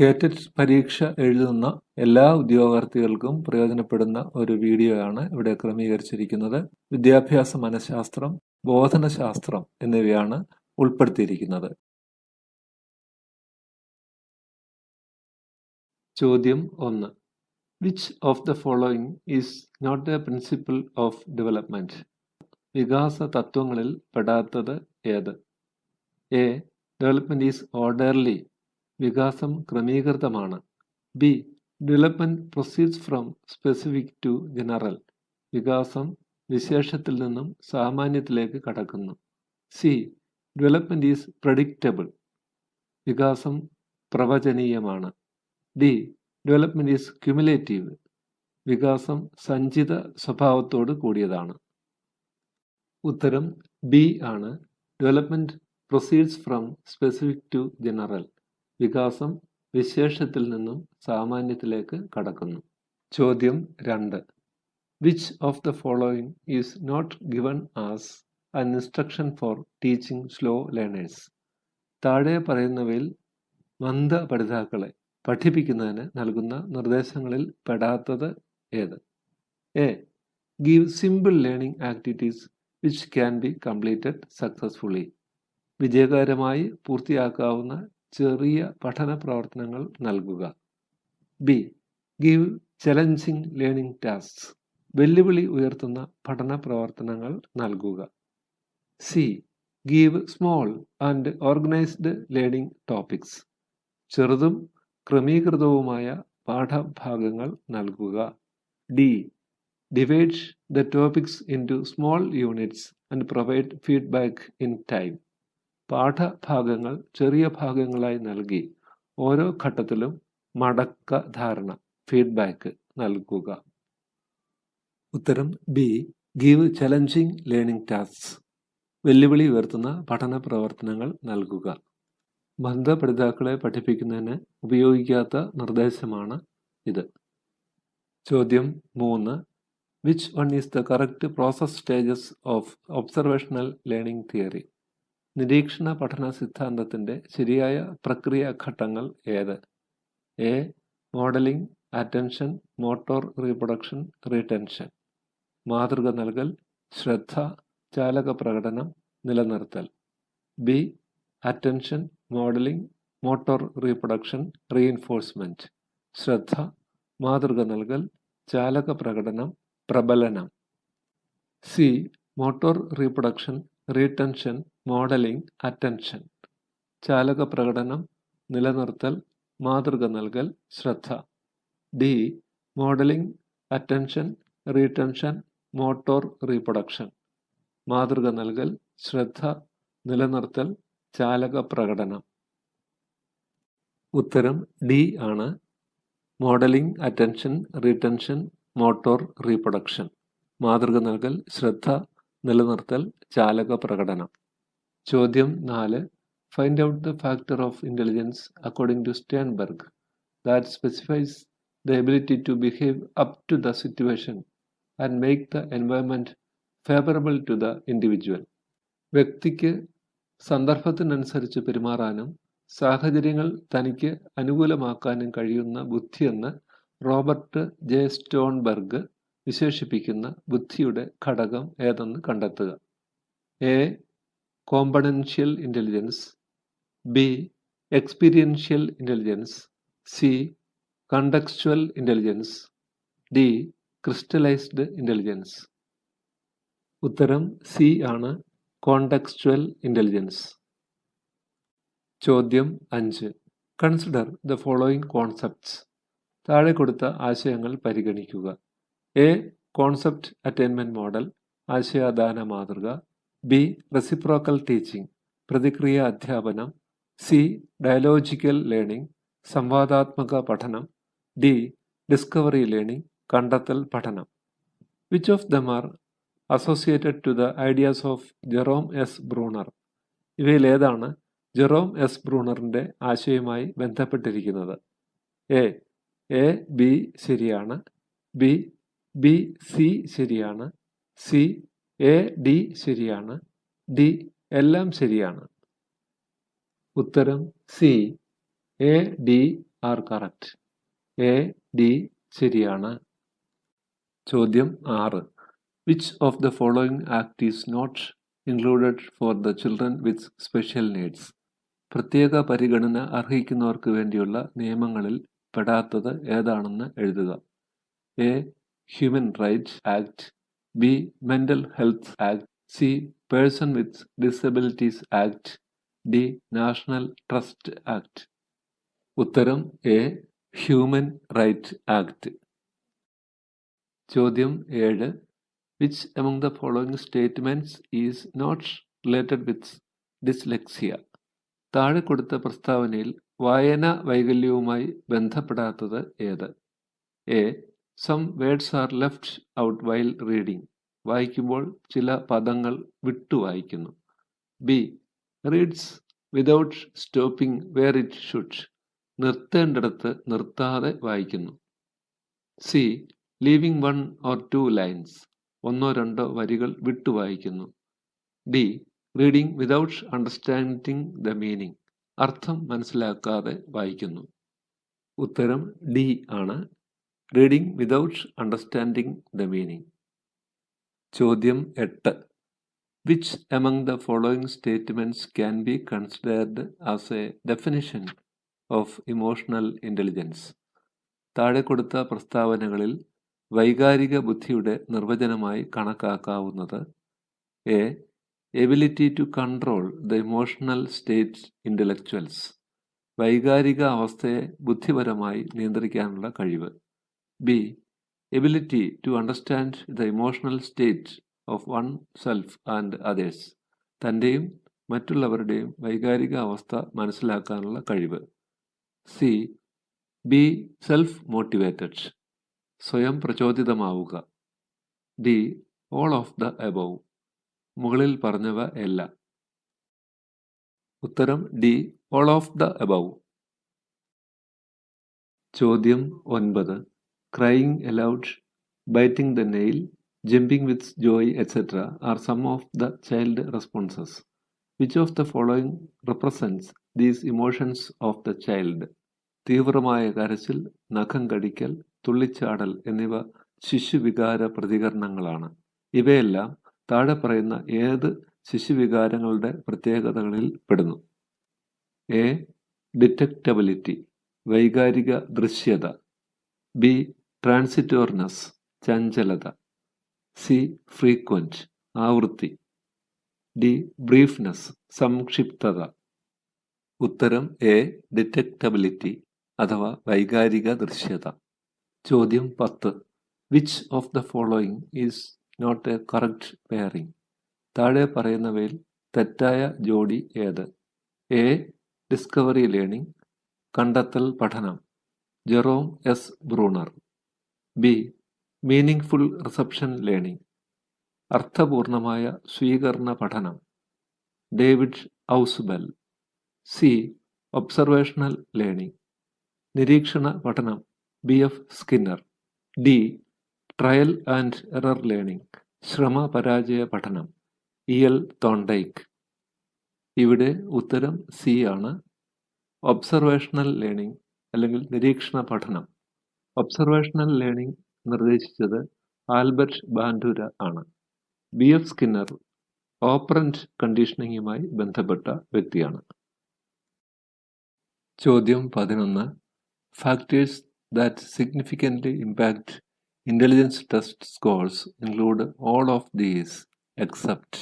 കേറ്ററ്റ് പരീക്ഷ എഴുതുന്ന എല്ലാ ഉദ്യോഗാർത്ഥികൾക്കും പ്രയോജനപ്പെടുന്ന ഒരു വീഡിയോയാണ് ഇവിടെ ക്രമീകരിച്ചിരിക്കുന്നത്. വിദ്യാഭ്യാസ മനഃശാസ്ത്രം, ബോധനശാസ്ത്രം എന്നിവയാണ് ഉൾപ്പെടുത്തിയിരിക്കുന്നത്. ചോദ്യം 1. Which of the following is not a principle of development? വികാസ തത്വങ്ങളിൽ പെടാത്തത് ഏത്? എ. Development is orderly. വികാസം ക്രമീകൃതമാണ്. B. Development proceeds from specific to general. വികാസം വിശേഷത്തിൽ നിന്നും സാമാന്യത്തിലേക്ക് കടക്കുന്നു. സി. Development is predictable. വികാസം പ്രവചനീയമാണ്. ഡി. Development is cumulative. വികാസം സഞ്ചിത സ്വഭാവത്തോട് കൂടിയതാണ്. ഉത്തരം ബി ആണ്. Development proceeds from specific to general. വികാസം വിശേഷത്തിൽ നിന്നും സാമാന്യത്തിലേക്ക് കടക്കുന്നു. ചോദ്യം 2. Which of the following is not given as an instruction for teaching slow learners? താഴെ പറയുന്നവയിൽ മന്ദപഠിതാക്കളെ പഠിപ്പിക്കുന്നതിന് നൽകുന്ന നിർദ്ദേശങ്ങളിൽ പെടാത്തത് ഏത്? A. Give simple learning activities which can be completed successfully. വിജയകരമായി പൂർത്തിയാക്കാവുന്ന ചെറിയ പഠന പ്രവർത്തനങ്ങൾ നൽകുക. B. Give challenging learning tasks. വെല്ലുവിളി ഉയർത്തുന്ന പഠന പ്രവർത്തനങ്ങൾ നൽകുക. C. Give small and organised learning topics. ചെറുതും ക്രമീകൃതവുമായ പാഠഭാഗങ്ങൾ നൽകുക. D. Divide the topics into small units and provide feedback in time. പാഠഭാഗങ്ങൾ ചെറിയ ഭാഗങ്ങളായി നൽകി ഓരോ ഘട്ടത്തിലും മടക്ക ധാരണ ഫീഡ്ബാക്ക് നൽകുക. ഉത്തരം B. Give challenging learning tasks. വെല്ലുവിളി ഉയർത്തുന്ന പഠന പ്രവർത്തനങ്ങൾ നൽകുക. മന്ദപഠിതാക്കളെ പഠിപ്പിക്കുന്നതിന് ഉപയോഗിക്കാത്ത നിർദ്ദേശമാണ് ഇത്. ചോദ്യം 3. Which one is the correct process stages of observational learning theory? നിരീക്ഷണ പഠന സിദ്ധാന്തത്തിന്റെ ശരിയായ പ്രക്രിയ ഘട്ടങ്ങൾ ഏത്? A. Modelling, attention, motor reproduction, retention. മാതൃക നൽകൽ, ശ്രദ്ധ, ചാലക പ്രകടനം, നിലനിർത്തൽ. B. Attention, modelling, motor reproduction, reinforcement. ശ്രദ്ധ, മാതൃക നൽകൽ, ചാലക പ്രകടനം, പ്രബലനം. C. Motor reproduction, retention, modelling, attention. ചാലക പ്രകടനം, നിലനിർത്തൽ, മാതൃക നൽകൽ, ശ്രദ്ധ. D. Modelling, attention, retention, motor reproduction. മാതൃക നൽകൽ, ശ്രദ്ധ, നിലനിർത്തൽ, ചാലക പ്രകടനം. ഉത്തരം ഡി ആണ്. Modelling, attention, retention, motor reproduction. മാതൃക നൽകൽ, ശ്രദ്ധ, നിലനിർത്തൽ, ചാലക പ്രകടനം. ചോദ്യം 4. Find out the factor of intelligence according to Sternberg that specifies the ability to behave up to the situation and make the environment favorable to the individual. വ്യക്തിക്ക് സന്ദർഭത്തിനനുസരിച്ച് പെരുമാറാനും സാഹചര്യങ്ങൾ തനിക്ക് അനുകൂലമാക്കാനും കഴിയുന്ന ബുദ്ധിയെന്ന് റോബർട്ട് ജെ സ്റ്റോൺബർഗ് വിശേഷിപ്പിക്കുന്ന ബുദ്ധിയുടെ ഘടകം ഏതെന്ന് കണ്ടെത്തുക. A. Componential intelligence. B. Experiential intelligence. C. Contextual intelligence. D. Crystallised intelligence. ഉത്തരം സി ആണ്. Contextual intelligence. ചോദ്യം 5. Consider the following concepts. താഴെ കൊടുത്ത ആശയങ്ങൾ പരിഗണിക്കുക. എ. കോൺസെപ്റ്റ് അറ്റൈൻമെന്റ് മോഡൽ, ആശയാദാന മാതൃക. ബി. റെസിപ്രോക്കൽ ടീച്ചിങ്, പ്രതിക്രിയ അധ്യാപനം. സി. ഡയലോജിക്കൽ ലേണിംഗ്, സംവാദാത്മക പഠനം. ഡി. ഡിസ്കവറി ലേണിംഗ്, കണ്ടെത്തൽ പഠനം. Which of them are associated to the ideas of Jerome S Bruner? ഇവയിൽ ഏതാണ് ജെറോം എസ് ബ്രൂണറിന്റെ ആശയവുമായി ബന്ധപ്പെട്ടിരിക്കുന്നത്? എ. എ, ബി ശരിയാണ്. ബി. ബി, സി ശരിയാണ്. സി. എ, ഡി ശരിയാണ്. ഡി. എല്ലാം ശരിയാണ്. ഉത്തരം C. A, D are correct. A, D ശരിയാണ്. ചോദ്യം 6. Which of the following act is not included for the children with special needs? പ്രത്യേക പരിഗണന അർഹിക്കുന്നവർക്ക് വേണ്ടിയുള്ള നിയമങ്ങളിൽ പെടാത്തത് ഏതാണെന്ന് എഴുതുക. A, human rights act. B, mental health act. C, person with disabilities act. D, national trust act. ഉത്തരം A, human right act. ചോദ്യം 7. Which among the following statements is not related with dyslexia? താഴെ കൊടുത്ത പ്രസ്താവനയിൽ വായനാ വൈകല്യവുമായി ബന്ധപ്പെടാത്തത് ഏത്? A, some words are left out while reading. വായിക്കുമ്പോൾ ചില പദങ്ങൾ വിട്ടുവായിക്കുന്നു. B, reads without stopping where it should. നിർത്തേണ്ടിടത്ത് നിർത്താതെ വായിക്കുന്നു. C, leaving one or two lines. ഒന്നോ രണ്ടോ വരികൾ വിട്ടുവായിക്കുന്നു. D, reading without understanding the meaning. അർത്ഥം മനസ്സിലാക്കാതെ വായിക്കുന്നു. ഉത്തരം ഡി ആണ്. Reading without understanding the meaning. ചോദ്യം 8. Which among the following statements can be considered as a definition of emotional intelligence? താഴെ കൊടുത്ത പ്രസ്താവനകളിൽ വൈകാരിക ബുദ്ധിയുടെ നിർവചനമായി കണക്കാക്കാവുന്നത്: A, ability to control the emotional state intellectuals. വൈകാരിക അവസ്ഥയെ ബുദ്ധിപരമായി നിയന്ത്രിക്കാനുള്ള കഴിവ്. B, ability to understand the emotional state of oneself and others. തൻ്റെയും മറ്റുള്ളവരുടെയും വൈകാരിക അവസ്ഥ മനസ്സിലാക്കാനുള്ള കഴിവ്. C, be self motivated. സ്വയം പ്രചോദിതമാവുക. D, all of the above. മുകളിൽ പറഞ്ഞവ എല്ലാം. ഉത്തരം D, all of the above. ചോദ്യം 9. Crying aloud, biting the nail, jumping with joy etcetera are some of the child responses. Which of the following represents these emotions of the child? തീവ്രമായ കരച്ചിൽ, നഖം കടിക്കൽ, തുള്ളിച്ചാടൽ എന്നിവ ശിശുവികാര പ്രതികരണങ്ങളാണ്. ഇവയെല്ലാം താഴെ പറയുന്ന ഏത് ശിശുവികാരങ്ങളുടെ പ്രത്യേകതകളിൽ പെടുന്നു? എ, ഡിറ്റക്റ്റബിലിറ്റി, വൈകാരിക ദൃശ്യത. ബി, ട്രാൻസിറ്റോർനെസ്, ചഞ്ചലത. സി, ഫ്രീക്വന്റ്, ആവൃത്തി. ഡി, ബ്രീഫ്നെസ്, സംക്ഷിപ്തത. ഉത്തരം എ, ഡിറ്റക്റ്റബിലിറ്റി അഥവാ വൈകാരിക ദൃശ്യത. ചോദ്യം 10. Which of the following is not a correct pairing? താഴെ പറയുന്നവയിൽ തെറ്റായ ജോഡി ഏത്? എ, ഡിസ്കവറി ലേണിംഗ്, കണ്ടെത്തൽ പഠനം, Jerome S Bruner. B, meaningful reception learning, അർത്ഥപൂർണമായ സ്വീകരണ പഠനം, David Ausubel. C, observational learning, നിരീക്ഷണ പഠനം, B F Skinner. D, trial and error learning, ശ്രമപരാജയ പഠനം, ഇ എൽ തോണ്ടൈക്ക്. ഇവിടെ ഉത്തരം സി ആണ്. ഒബ്സർവേഷണൽ ലേണിംഗ് അല്ലെങ്കിൽ നിരീക്ഷണ പഠനം. ഒബ്സർവേഷണൽ ലേണിംഗ് നിർദ്ദേശിച്ചത് ആൽബർട്ട് ബാൻഡുര ആണ്. ബി എഫ് സ്കിന്നർ ഓപ്പറന്റ് കണ്ടീഷനിങ്ങുമായി ബന്ധപ്പെട്ട വ്യക്തിയാണ്. ചോദ്യം 11. Factors that significantly impact intelligence test scores include all of these except.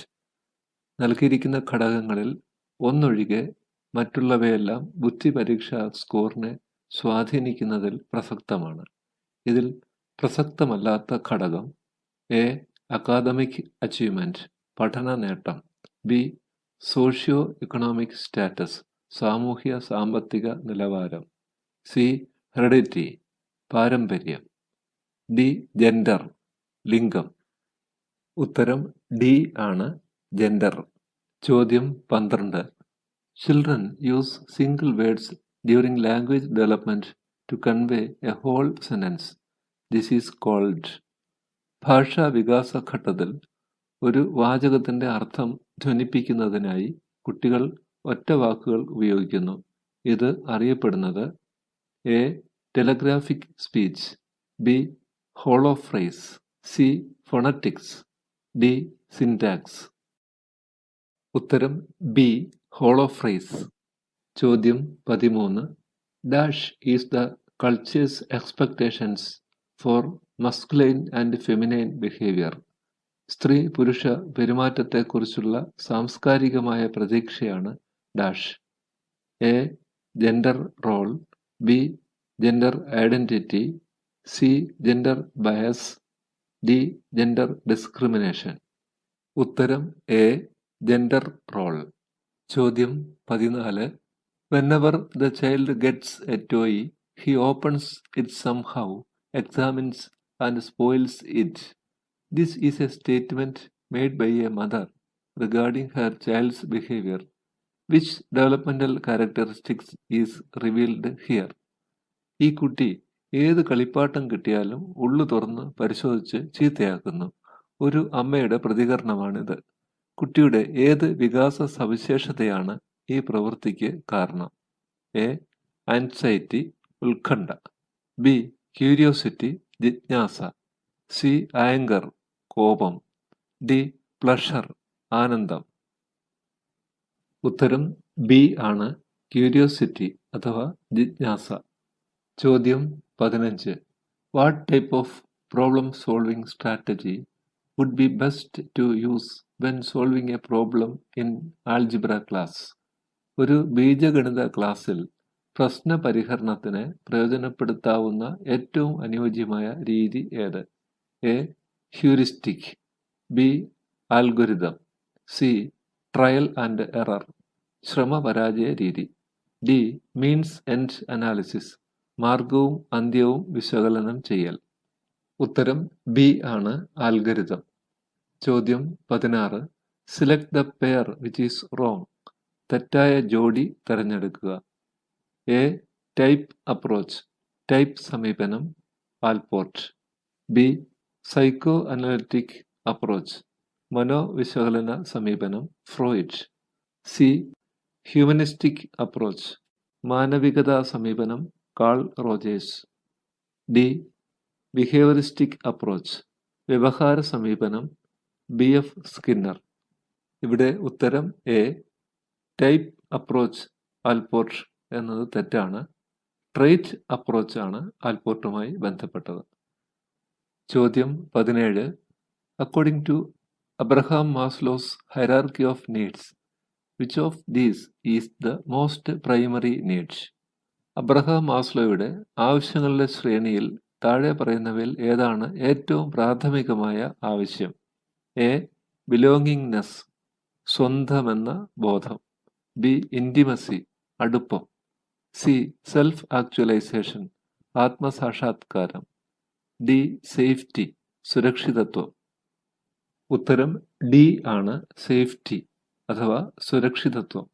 നൽകിയിരിക്കുന്ന ഘടകങ്ങളിൽ ഒന്നൊഴികെ മറ്റുള്ളവയെല്ലാം ബുദ്ധി പരീക്ഷാ സ്കോറിനെ സ്വാധീനിക്കുന്നതിൽ പ്രസക്തമാണ്. ഇതിൽ പ്രസക്തമല്ലാത്ത ഘടകം: എ, അക്കാദമിക് അച്ചീവ്മെന്റ്, പഠന നേട്ടം. ബി, സോഷ്യോ ഇക്കണോമിക് സ്റ്റാറ്റസ്, സാമൂഹ്യ സാമ്പത്തിക നിലവാരം. സി, ഹെറിഡിറ്റി, പാരമ്പര്യം. ഡി, ജെൻഡർ, ലിംഗം. ഉത്തരം ഡി ആണ്, ജെൻഡർ. ചോദ്യം 12. Children use single words during language development to convey a whole sentence. This is called. ഭാഷാ വികാസ ഘട്ടത്തിൽ ഒരു വാചകത്തിന്റെ അർത്ഥം ധ്വനിപ്പിക്കുന്നതിനായി കുട്ടികൾ ഒറ്റ വാക്കുകൾ ഉപയോഗിക്കുന്നു. ഇത് അറിയപ്പെടുന്നത്: A telegraphic speech, B holophrase, C phonetics, D syntax. ഉത്തരം ബി ഹോളോ ഫ്രേസ്. ചോദ്യം 13. Dash is the cultures expectations for masculine and feminine behaviour. സ്ത്രീ പുരുഷ പെരുമാറ്റത്തെക്കുറിച്ചുള്ള സാംസ്കാരികമായ പ്രതീക്ഷയാണ് dash. A gender role, B gender identity, C gender bias, D gender discrimination. ഉത്തരം A gender role. ചോദ്യം 14. Whenever the child gets a toy, he opens it somehow, examines and spoils it. This is a statement made by a mother regarding her child's behavior. Which developmental characteristics is revealed here? ഈ കുട്ടി ഏത് കളിപ്പാട്ടം കിട്ടിയാലും ഉള്ളു തുറന്ന് പരിശോധിച്ച് ചീത്തയാക്കുന്നു. ഒരു അമ്മയുടെ പ്രതികരണമാണിത്. കുട്ടിയുടെ ഏത് വികാസ സവിശേഷതയാണ് ഈ പ്രവൃത്തിക്ക് കാരണം? എ ആൻസൈറ്റി, ഉത്കണ്ഠ, ബി ക്യൂരിയോസിറ്റി, ജിജ്ഞാസ, സി ആങ്കർ, കോപം, ഡി പ്ലഷർ, ആനന്ദം. ഉത്തരം ബി ആണ് ക്യൂരിയോസിറ്റി അഥവാ ജിജ്ഞാസ. ചോദ്യം 15. What type of problem solving strategy would be best to use when solving a problem in algebra class? ഒരു ബീജഗണിത ക്ലാസ്സിൽ പ്രശ്ന പരിഹരണത്തിന് പ്രയോജനപ്പെടുത്താവുന്ന ഏറ്റവും അനുയോജ്യമായ രീതി ഏത്? A heuristic, B algorithm, C trial and error, ശ്രമപരാജയ രീതി, ഡി മീൻസ് എൻഡ് അനാലിസിസ്, മാർഗവും അന്ത്യവും വിശകലനം ചെയ്യൽ. ഉത്തരം ബി ആണ് ആൽഗരിതം. ചോദ്യം 16. Select the pair which is wrong. തെറ്റായ ജോഡി തിരഞ്ഞെടുക്കുക. എ ടൈപ്പ് അപ്രോച്ച്, ടൈപ്പ് സമീപനം, Allport, B psychoanalytic approach, മനോവിശകലന സമീപനം, ഫ്രോയിഡ്, സി ഹ്യൂമനിസ്റ്റിക് അപ്രോച്ച്, മാനവികതാ സമീപനം, Carl Rogers, D behaviouristic approach, വ്യവഹാര സമീപനം, ബി എഫ് സ്കിന്നർ. ഇവിടെ ഉത്തരം എ ടൈപ്പ് അപ്രോച്ച് ആൽപോർട്ട് എന്നത് തെറ്റാണ്. ട്രേറ്റ് അപ്രോച്ച് ആണ് ആൽപോർട്ടുമായി ബന്ധപ്പെട്ടത്. ചോദ്യം 17. According to Abraham Maslow's hierarchy of needs, which of these is the most primary needs? Abraham മാസ്ലോയുടെ ആവശ്യങ്ങളുടെ ശ്രേണിയിൽ താഴെ പറയുന്നവയിൽ ഏതാണ് ഏറ്റവും പ്രാഥമികമായ ആവശ്യം? എ ബിലോങ്ങിങ്നെസ്, സ്വന്തമെന്ന ബോധം, ബി ഇൻറ്റിമസി, അടുപ്പം, സി സെൽഫ് ആക്ച്വലൈസേഷൻ, ആത്മസാക്ഷാത്കാരം, ഡി സേഫ്റ്റി, സുരക്ഷിതത്വം. ഉത്തരം ഡി ആണ് സേഫ്റ്റി അഥവാ സുരക്ഷിതത്വം.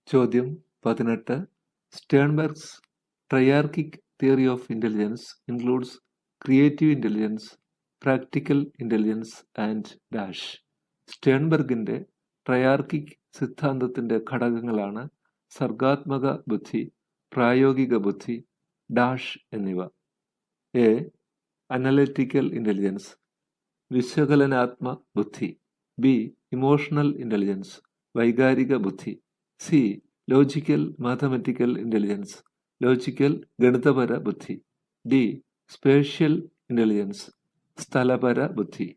ചോദ്യം 18. Sternberg's triarchic theory of intelligence includes creative intelligence, practical intelligence and dash. സ്റ്റേൺബെർഗിന്റെ ട്രയാർക്കിക് സിദ്ധാന്തത്തിന്റെ ഘടകങ്ങളാണ് സർഗാത്മക ബുദ്ധി, പ്രായോഗിക ബുദ്ധി, ഡാഷ് എന്നിവ. എ അനലിറ്റിക്കൽ ഇന്റലിജൻസ്, വിശകലനാത്മ ബുദ്ധി, ബി ഇമോഷണൽ ഇന്റലിജൻസ്, വൈകാരിക ബുദ്ധി, C logical mathematical intelligence, logical ഗണിതപര ബുദ്ധി, ഡി സ്പേഷ്യൽ ഇന്റലിജൻസ്, സ്ഥലപര ബുദ്ധി.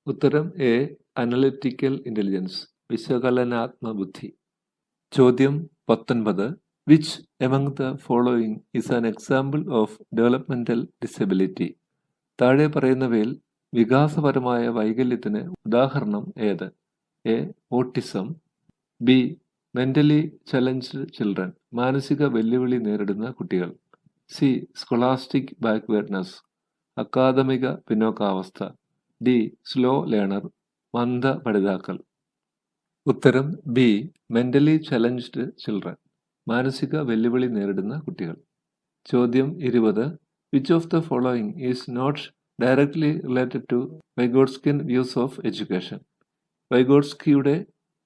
ഉത്തരം എ അനലിറ്റിക്കൽ ഇന്റലിജൻസ്, വിശകലനാത്മ ബുദ്ധി. ചോദ്യം 19. Which among the following is an example of developmental disability? താഴെ പറയുന്നവയിൽ വികാസപരമായ വൈകല്യത്തിന് ഉദാഹരണം ഏത്? A autism, B mentally challenged children, മാനസിക വെല്ലുവിളി നേരിടുന്ന കുട്ടികൾ, സി സ്കോളാസ്റ്റിക് ബാക്ക്വേർഡ്നെസ്, അക്കാദമിക പിന്നോക്കാവസ്ഥ, ഡി സ്ലോ ലേണർ, മന്ദ പഠിതാക്കൾ. ഉത്തരം ബി മെന്റലി ചലഞ്ച്ഡ് ചിൽഡ്രൻ, മാനസിക വെല്ലുവിളി നേരിടുന്ന കുട്ടികൾ. ചോദ്യം 20. Which of the following is not directly related to Vygotsky's views of education? വൈഗോട്സ്കിയുടെ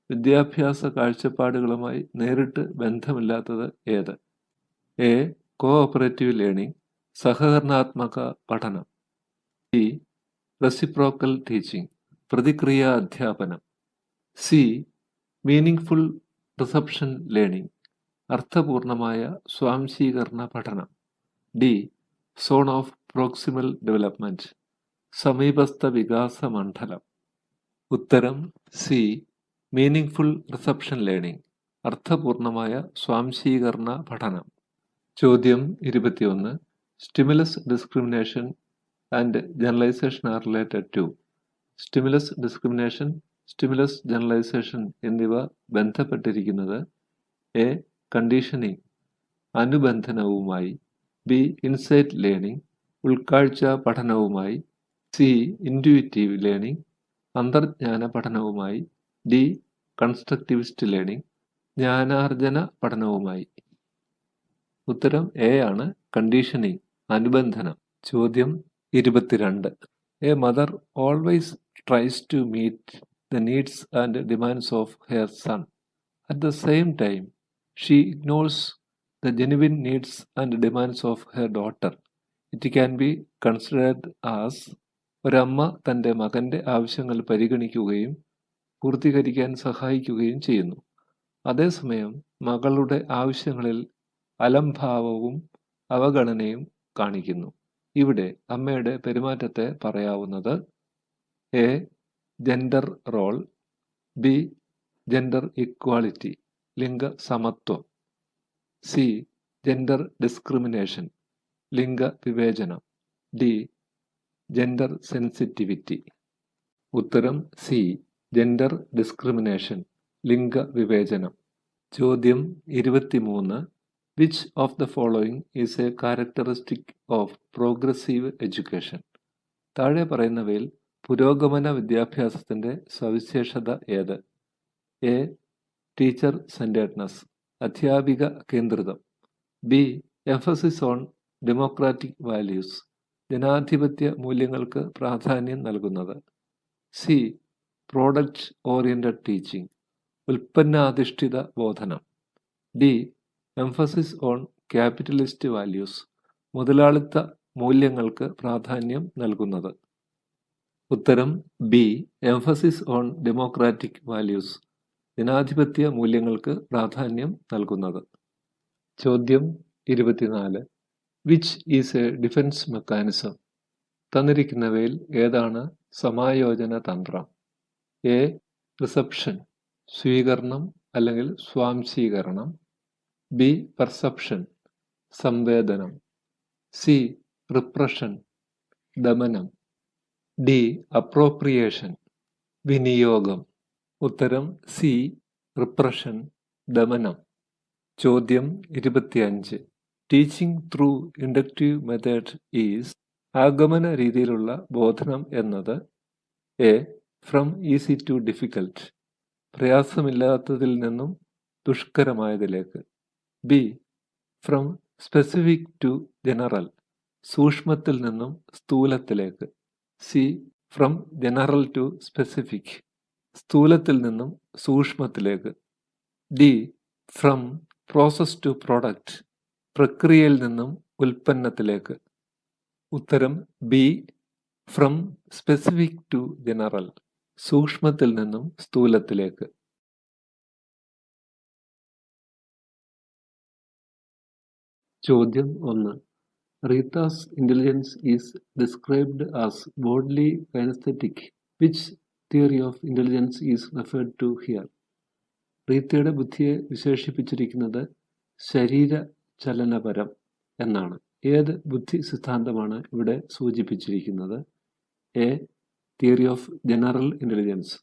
വിദ്യാഭ്യാസ കാഴ്ചപ്പാടുകളുമായി നേരിട്ട് ബന്ധമില്ലാത്തത് ഏത്? എ കോഓപ്പറേറ്റീവ് ലേണിംഗ്, സഹകരണാത്മക പഠനം. ബി. റെസിപ്രോക്കൽ ടീച്ചിങ്, പ്രതിക്രിയാ അധ്യാപനം. സി. മീനിങ്ഫുൾ റിസപ്ഷൻ ലേണിംഗ്, അർത്ഥപൂർണമായ സ്വാംശീകരണ പഠനം. D. Zone of proximal development, സമീപസ്ഥ വികാസ മണ്ഡലം. ഉത്തരം സി. മീനിങ്ഫുൾ റിസപ്ഷൻ ലേണിംഗ്, അർത്ഥപൂർണമായ സ്വാംശീകരണ പഠനം. ചോദ്യം 21. Stimulus discrimination and generalisation are related to. Stimulus discrimination, stimulus generalisation എന്നിവ ബന്ധപ്പെട്ടിരിക്കുന്നത് എ. കണ്ടീഷനിങ്, അനുബന്ധനവുമായി. ബി. ഇൻസൈറ്റ് ലേണിംഗ്, ഉൾക്കാഴ്ച പഠനവുമായി. സി. ഇൻറ്റ്യൂറ്റീവ് ലേണിംഗ്, അന്തർജ്ഞാന പഠനവുമായി. ഡി. കൺസ്ട്രക്റ്റിവിസ്റ്റ് ലേണിംഗ്, ജ്ഞാനാർജന പഠനവുമായി. ഉത്തരം എ ആണ്, കണ്ടീഷനിങ്, അനുബന്ധനം. ചോദ്യം 22. A mother always tries to meet the needs and demands of her son. At the same time she ignores the genuine needs and demands of her daughter. It can be considered as ഒരമ്മ തൻ്റെ മകൻ്റെ ആവശ്യങ്ങൾ പരിഗണിക്കുകയും പൂർത്തീകരിക്കാൻ സഹായിക്കുകയും ചെയ്യുന്നു. അതേസമയം മകളുടെ ആവശ്യങ്ങളിൽ അലംഭാവവും അവഗണനയും കാണിക്കുന്നു. ഇവിടെ അമ്മയുടെ പെരുമാറ്റത്തെ പറയാവുന്നത് A. Gender role. B. Gender equality, ലിംഗ സമത്വം. സി. ജെൻഡർ ഡിസ്ക്രിമിനേഷൻ, ലിംഗ വിവേചനം. ഡി. Gender sensitivity. ഉത്തരം സി. ജെൻഡർ ഡിസ്ക്രിമിനേഷൻ, ലിംഗ വിവേചനം. ചോദ്യം 23. Which of the following is a characteristic of progressive education? താഴെ പറയുന്നവയിൽ പുരോഗമന വിദ്യാഭ്യാസത്തിൻ്റെ സവിശേഷത ഏത്? എ. ടീച്ചർ സെൻറ്റേർഡ്നെസ്, അധ്യാപിക കേന്ദ്രിതം. B. Emphasis on democratic values, ജനാധിപത്യ മൂല്യങ്ങൾക്ക് പ്രാധാന്യം നൽകുന്നത്. സി. പ്രോഡക്റ്റ് ഓറിയന്റഡ് ടീച്ചിങ്, ഉൽപ്പന്നാധിഷ്ഠിത ബോധനം. D. Emphasis on capitalist values, മുതലാളിത്ത മൂല്യങ്ങൾക്ക് പ്രാധാന്യം നൽകുന്നത്. ഉത്തരം B. Emphasis on democratic values, ജനാധിപത്യ മൂല്യങ്ങൾക്ക് പ്രാധാന്യം നൽകുന്നത്. ചോദ്യം 24. Which is a defence mechanism? തന്നിരിക്കുന്നവയിൽ ഏതാണ് സമായോജന തന്ത്രം? എ. റിസപ്ഷൻ, സ്വീകരണം അല്ലെങ്കിൽ സ്വാംശീകരണം. ബി. പെർസെപ്ഷൻ, സംവേദനം. സി. റിപ്രഷൻ, ദമനം. ഡി. അപ്രോപ്രിയേഷൻ, വിനിയോഗം. ഉത്തരം സി. റിപ്രഷൻ, ദമനം. ചോദ്യം 25. Teaching through inductive method is. ആഗമന രീതിയിലുള്ള ബോധനം എന്നത് A. From easy to difficult, പ്രയാസമില്ലാത്തതിൽ നിന്നും ദുഷ്കരമായതിലേക്ക്. B. From specific to general, സൂക്ഷ്മത്തിൽ നിന്നും സ്ഥൂലത്തിലേക്ക്. C. From general to specific, സ്ഥൂലത്തിൽ നിന്നും സൂക്ഷ്മത്തിലേക്ക്. D. From process to product, പ്രക്രിയയിൽ നിന്നും ഉൽപ്പന്നത്തിലേക്ക്. ഉത്തരം B. From specific to general, സൂക്ഷ്മത്തിൽ നിന്നും സ്ഥൂലത്തിലേക്ക്. ചോദ്യം 1. Rita's intelligence is described as bodily kinaesthetic. Which theory of intelligence is referred to here? റീത്തയുടെ ബുദ്ധിയെ വിശേഷിപ്പിച്ചിരിക്കുന്നത് ശരീര ചലനപരം എന്നാണ്. ഏത് ബുദ്ധി സിദ്ധാന്തമാണ് ഇവിടെ സൂചിപ്പിച്ചിരിക്കുന്നത്? A. Theory of general intelligence,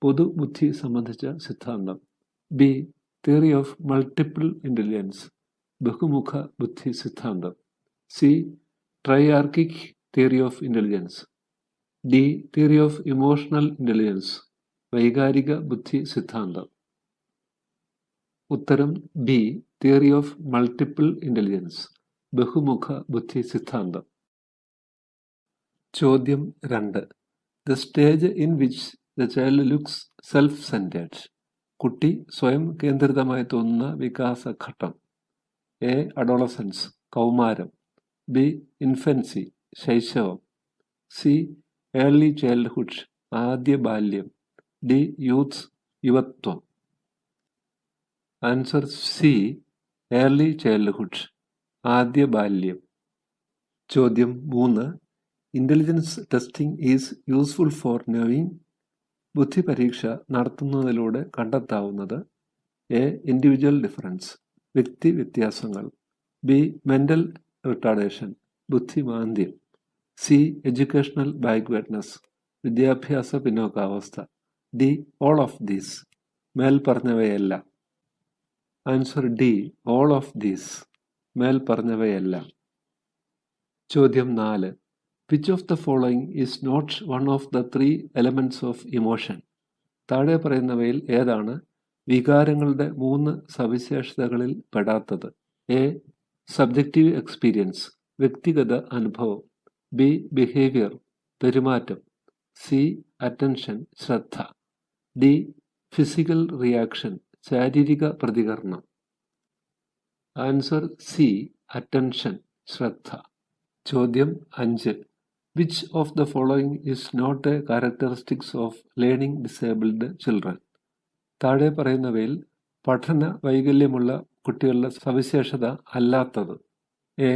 പൊതുബുദ്ധി സംബന്ധിച്ച സിദ്ധാന്തം. B. Theory of multiple intelligence, ബഹുമുഖ ബുദ്ധി സിദ്ധാന്തം. C. Triarchic theory of intelligence. D. Theory of emotional intelligence, വൈകാരിക ബുദ്ധി സിദ്ധാന്തം. ഉത്തരം B. Theory of multiple intelligence, ബഹുമുഖ ബുദ്ധി സിദ്ധാന്തം. ചോദ്യം 2. The stage in which the child looks self centred. കുട്ടി സ്വയം കേന്ദ്രിതമായി തോന്നുന്ന വികാസഘട്ടം. എ. അഡോളസൻസ്, കൗമാരം. ബി. ഇൻഫൻസി, ശൈശവം. സി. ഏർലി ചൈൽഡ്ഹുഡ്, ആദ്യ ബാല്യം. ഡി. യൂത്ത്, യുവത്വം. Answer C. ഏർലി ചൈൽഡ്ഹുഡ്, ആദ്യ ബാല്യം. ചോദ്യം 3. Intelligence testing is useful for knowing. ബുദ്ധി പരീക്ഷ നടത്തുന്നതിലൂടെ കണ്ടെത്താവുന്നത്: എ. ഇൻഡിവിജ്വൽ ഡിഫറൻസ്, വ്യക്തി വ്യത്യാസങ്ങൾ. ബി. മെന്റൽ റിട്ടാർഡേഷൻ, ബുദ്ധിമാന്ദ്യം. സി. എഡ്യൂക്കേഷണൽ ബാക്ക്വേർഡ്നെസ്, വിദ്യാഭ്യാസ പിന്നോക്കാവസ്ഥ. ഡി. ഓൾ ഓഫ് ദീസ്, മേൽപ്പറഞ്ഞവയെല്ലാം. Answer D. All of these, മേൽപ്പറഞ്ഞവയെല്ലാം. ചോദ്യം 4. Which of the following is not one of the 3 elements of emotion? താഴെ പറയുന്നവയിൽ ഏതാണ് വികാരങ്ങളുടെ 3 സവിശേഷതകളിൽ പെടാത്തത്? എ. സബ്ജക്റ്റീവ് എക്സ്പീരിയൻസ്, വ്യക്തിഗത അനുഭവം. ബി. ബിഹേവിയർ, പെരുമാറ്റം. സി. അറ്റൻഷൻ, ശ്രദ്ധ. ഡി. ഫിസിക്കൽ റിയാക്ഷൻ, ശാരീരിക പ്രതികരണം. Answer C. അറ്റൻഷൻ, ശ്രദ്ധ. ചോദ്യം 5. Which of the following is not a characteristics of learning disabled children? താഴെ പറയുന്നവയിൽ പഠന വൈകല്യമുള്ള കുട്ടികളുടെ സവിശേഷത അല്ലാത്തത്: എ.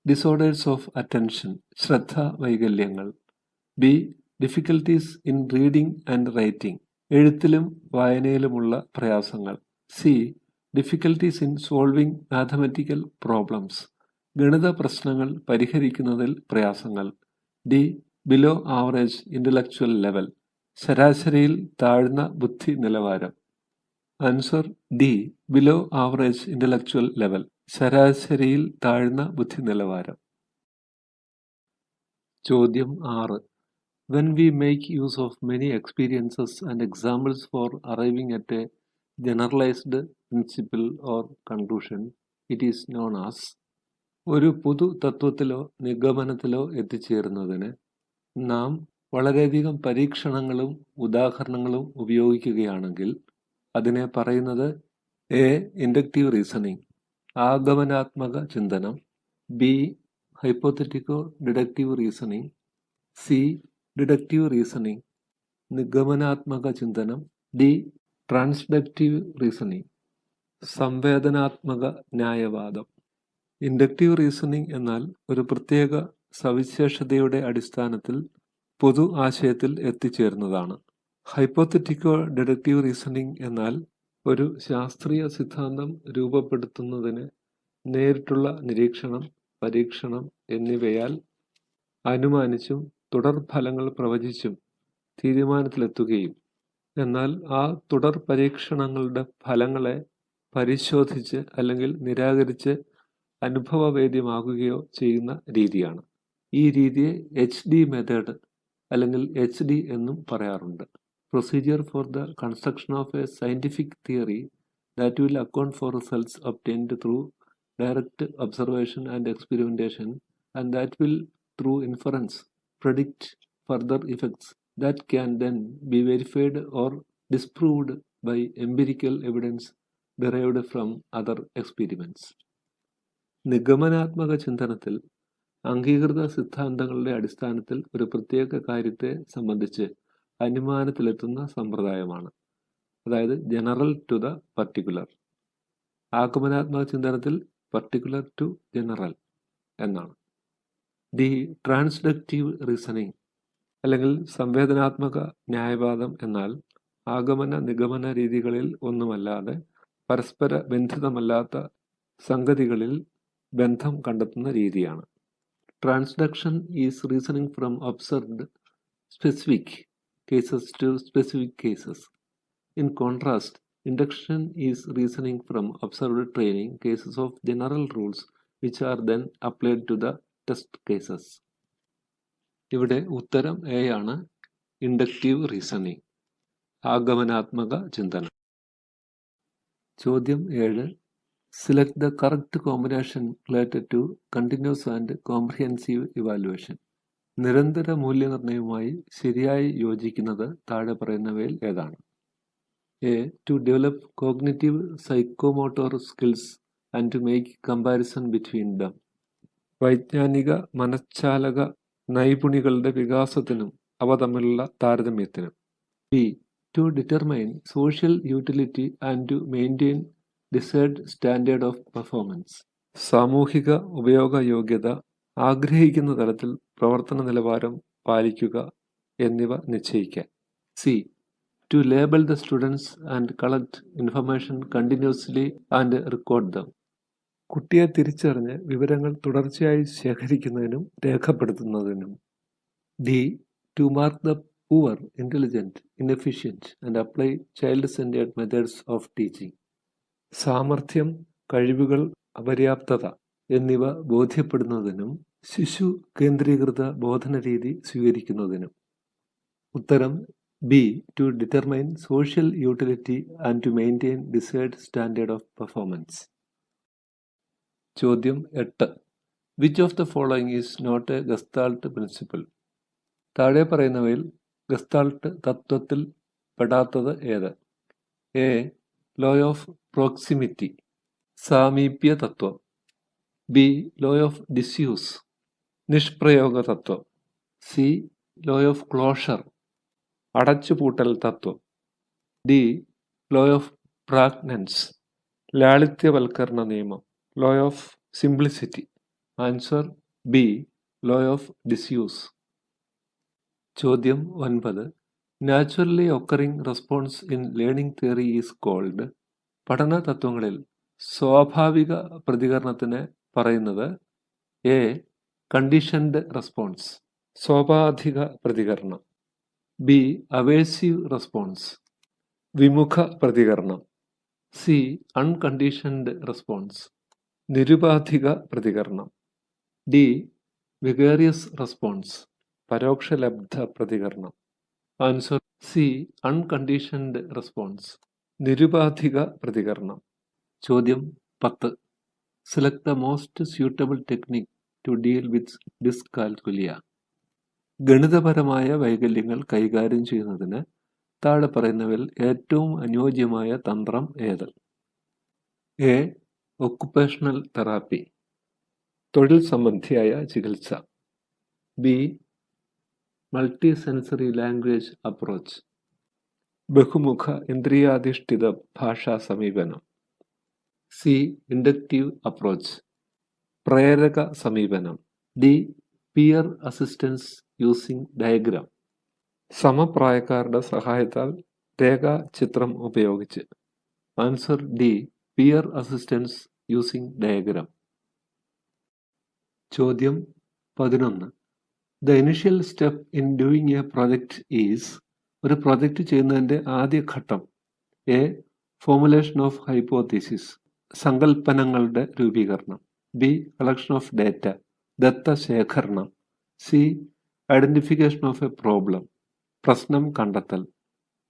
ഡിസോർഡേഴ്സ് ഓഫ് അറ്റൻഷൻ, ശ്രദ്ധ വൈകല്യങ്ങൾ. B. Difficulties in reading and writing, എഴുത്തിലും വായനയിലുമുള്ള പ്രയാസങ്ങൾ. C. Difficulties in solving mathematical problems, ഗണിത പ്രശ്നങ്ങൾ പരിഹരിക്കുന്നതിൽ പ്രയാസങ്ങൾ. D. Below average intellectual level, ശരാശരിയിൽ താഴ്ന്ന ബുദ്ധി നിലവാരം. Answer D. Below average intellectual level, ശരാശരിയിൽ താഴ്ന്ന ബുദ്ധി നിലവാരം. ചോദ്യം 6. When we make use of many experiences and examples for arriving at a generalized principle or conclusion, it is known as. ഒരു പൊതു തത്വത്തിലോ നിഗമനത്തിലോ എത്തിച്ചേരുന്നതിന് നാം വളരെയധികം പരീക്ഷണങ്ങളും ഉദാഹരണങ്ങളും ഉപയോഗിക്കുകയാണെങ്കിൽ അതിനെ പറയുന്നത്: എ. ഇൻഡക്റ്റീവ് റീസണിംഗ്, ആഗമനാത്മക ചിന്തനം. B. Hypothetico deductive reasoning. C. Deductive reasoning, നിഗമനാത്മക ചിന്തനം. ഡി. ട്രാൻസ്ഡക്റ്റീവ് റീസണിംഗ്, സംവേദനാത്മക ന്യായവാദം. ഇൻഡക്റ്റീവ് റീസണിംഗ് എന്നാൽ ഒരു പ്രത്യേക സവിശേഷതയുടെ അടിസ്ഥാനത്തിൽ പൊതു ആശയത്തിൽ എത്തിച്ചേരുന്നതാണ്. ഹൈപ്പോത്തറ്റിക്കോ ഡിഡക്റ്റീവ് റീസണിംഗ് എന്നാൽ ഒരു ശാസ്ത്രീയ സിദ്ധാന്തം രൂപപ്പെടുത്തുന്നതിന് നേരിട്ടുള്ള നിരീക്ഷണം, പരീക്ഷണം എന്നിവയാൽ അനുമാനിച്ചും തുടർ ഫലങ്ങൾ പ്രവചിച്ചും തീരുമാനത്തിലെത്തുകയും എന്നാൽ ആ തുടർ പരീക്ഷണങ്ങളുടെ ഫലങ്ങളെ പരിശോധിച്ച് അല്ലെങ്കിൽ നിരാകരിച്ച് അനുഭവവേദ്യമാകുകയോ ചെയ്യുന്ന രീതിയാണ്. ഈ രീതിയെ HD മെത്തേഡ് അല്ലെങ്കിൽ HD എന്നും പറയാറുണ്ട്. Procedure for the construction of A scientific theory that will account for results obtained through direct observation and experimentation and that will through inference predict further effects that can then be verified or disproved by empirical evidence derived from other experiments. നിഗമനാത്മക ചിന്തനത്തിൽ അംഗീകൃത സിദ്ധാന്തങ്ങളുടെ അടിസ്ഥാനത്തിൽ ഒരു പ്രത്യേക കാര്യത്തെ സംബന്ധിച്ച് അനുമാനത്തിലെത്തുന്ന സമ്പ്രദായമാണ്. അതായത് general to the particular. ആഗമനാത്മക ചിന്തനത്തിൽ പർട്ടിക്കുലർ ടു ജനറൽ എന്നാണ്. ദി ട്രാൻസ്ഡക്റ്റീവ് റീസണിംഗ് അല്ലെങ്കിൽ സംവേദനാത്മക ന്യായവാദം എന്നാൽ ആഗമന നിഗമന രീതികളിൽ ഒന്നുമല്ലാതെ പരസ്പര ബന്ധിതമല്ലാത്ത സംഗതികളിൽ ബന്ധം കണ്ടെത്തുന്ന രീതിയാണ്. Transduction is reasoning from observed specific cases to specific cases. In contrast, induction is reasoning from observed training cases of general rules which are then applied to the test cases. ഇവിടെ ഉത്തരം എ ആണ്, inductive reasoning, ആഗമനാത്മക ചിന്തനം. ചോദ്യം 7. Select the correct combination related to continuous and comprehensive evaluation. നിരന്തര മൂല്യനിർണ്ണയവുമായി ശരിയായി യോജിക്കുന്നത് താഴെ പറയുന്നവയിൽ ഏതാണ്? A. To develop cognitive psychomotor skills and to make comparison between them. വൈജ്ഞാനിക മനഃശാലക നൈപുണികളുടെ വികാസത്തിനും അവ തമ്മിലുള്ള താരതമ്യത്തിനും. B. To determine social utility and to maintain desired standard of performance. സാമൂഹിക ഉപയോഗയോഗ്യത, ആഗ്രഹിക്കുന്ന തലത്തിൽ പ്രവർത്തന നിലവാരം പാലിക്കുക എന്നിവ നിശ്ചയിക്കാൻ. C. To label the students and collect information continuously and record them. കുട്ടിയെ തിരിച്ചറിഞ്ഞ് വിവരങ്ങൾ തുടർച്ചയായി ശേഖരിക്കുന്നതിനും രേഖപ്പെടുത്തുന്നതിനും. D. To mark the poor, intelligent, inefficient and apply child centred methods of teaching. സാമർഥ്യം, കഴിവുകൾ, അപര്യാപ്തത എന്നിവ ബോധ്യപ്പെടുന്നതിനും ശിശു കേന്ദ്രീകൃത ബോധന രീതി സ്വീകരിക്കുന്നതിനും. ഉത്തരം B. To determine social utility and to maintain desired standard of performance. ചോദ്യം 8. Which of the following is not a Gestalt principle? താഴെ പറയുന്നവയിൽ ഗസ്റ്റാൾട്ട് തത്വത്തിൽ പെടാത്തത് ഏത്? എ. ലോ ഓഫ് പ്രോക്സിമിറ്റി, സാമീപ്യ തത്വം. ബി. ലോ ഓഫ് ഡിസ്യൂസ്, നിഷ്പ്രയോഗ തത്വം. സി. ലോ ഓഫ് ക്ലോഷർ, അടച്ചുപൂട്ടൽ തത്വം. ഡി. ലോ ഓഫ് പ്രാഗ്നൻസ്, ലാളിത്യവൽക്കരണ നിയമം. Law of simplicity. Answer B. Law of disuse. ചോദ്യം 9. Naturally occurring response in learning theory is called. പഠന തത്വങ്ങളിൽ സ്വാഭാവിക പ്രതികരണത്തിന് പറയുന്നത്. എ. കണ്ടീഷൻഡ് റെസ്പോൺസ്, സ്വാഭാവിക പ്രതികരണം. ബി. അവേഴ്സീവ് റെസ്പോൺസ്, വിമുഖ പ്രതികരണം. സി. അൺകണ്ടീഷൻഡ് റെസ്പോൺസ്, നിരുപാധിക പ്രതികരണം. ഡി. വിഗേറിയസ് റെസ്പോൺസ്, പരോക്ഷലബ്ധ പ്രതികരണം. Answer C. അൺകണ്ടീഷൻഡ് റെസ്പോൺസ്, നിരുപാധിക പ്രതികരണം. ചോദ്യം 10. Select the most suitable technique to deal with dyscalculia. ഗണിതപരമായ വൈകല്യങ്ങൾ കൈകാര്യം ചെയ്യുന്നതിന് താഴെ പറയുന്നവയിൽ ഏറ്റവും അനുയോജ്യമായ തന്ത്രം ഏത്? എ. ഒക്കുപേഷണൽ തെറാപ്പി, തൊഴിൽ സംബന്ധിയായ ചികിത്സ. B. Multi sensory language approach, ബഹുമുഖ ഇന്ദ്രിയാധിഷ്ഠിത ഭാഷാ സമീപനം. സി. ഇൻഡക്റ്റീവ് അപ്രോച്ച്, പ്രേരക സമീപനം. D. Peer assistance using diagram, സമപ്രായക്കാരുടെ സഹായത്താൽ രേഖാചിത്രം ഉപയോഗിച്ച്. Answer D. Peer assistance using diagram. ചോദ്യം 11. The initial step in doing a project is. ഒരു പ്രൊജക്റ്റ് ചെയ്യുന്നതിൻ്റെ ആദ്യ ഘട്ടം. എ. ഫോർമുലേഷൻ ഓഫ് ഹൈപ്പോത്തീസിസ്, സങ്കല്പനങ്ങളുടെ രൂപീകരണം. ബി. കളക്ഷൻ ഓഫ് ഡേറ്റ, ദത്തശേഖരണം. C. Identification of a problem, പ്രശ്നം കണ്ടെത്തൽ.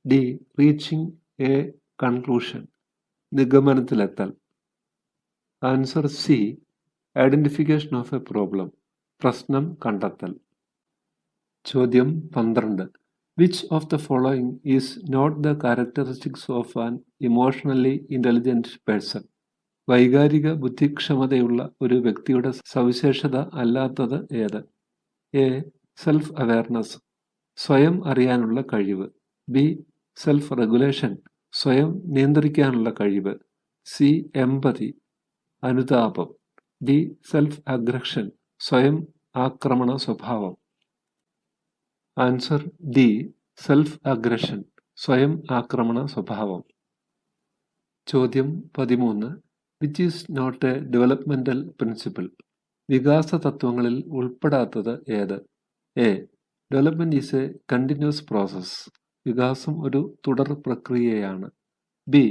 D. Reaching a conclusion, നിഗമനത്തിലെത്തൽ. Answer C. Identification of a problem, പ്രശ്നം കണ്ടെത്തൽ. ചോദ്യം 12. Which of the following is not the characteristics of an emotionally intelligent person? വൈകാരിക ബുദ്ധിക്ഷമതയുള്ള ഒരു വ്യക്തിയുടെ സവിശേഷത അല്ലാത്തത് ഏത്? എ. സെൽഫ് അവെയർനെസ്, സ്വയം അറിയാനുള്ള കഴിവ്. ബി. സെൽഫ് റെഗുലേഷൻ, സ്വയം നിയന്ത്രിക്കാനുള്ള കഴിവ്. സി. എമ്പതി, അനുതാപം. ഡി. സെൽഫ് അഗ്രഷൻ, സ്വയം ആക്രമണ സ്വഭാവം. Answer D. സെൽഫ് അഗ്രഷൻ, സ്വയം ആക്രമണ സ്വഭാവം. ചോദ്യം 13. Which is not a developmental principle? വികാസ തത്വങ്ങളിൽ ഉൾപ്പെടാത്തത് ഏത്? A. Development is a continuous process, വികാസം ഒരു തുടർ പ്രക്രിയയാണ്. B.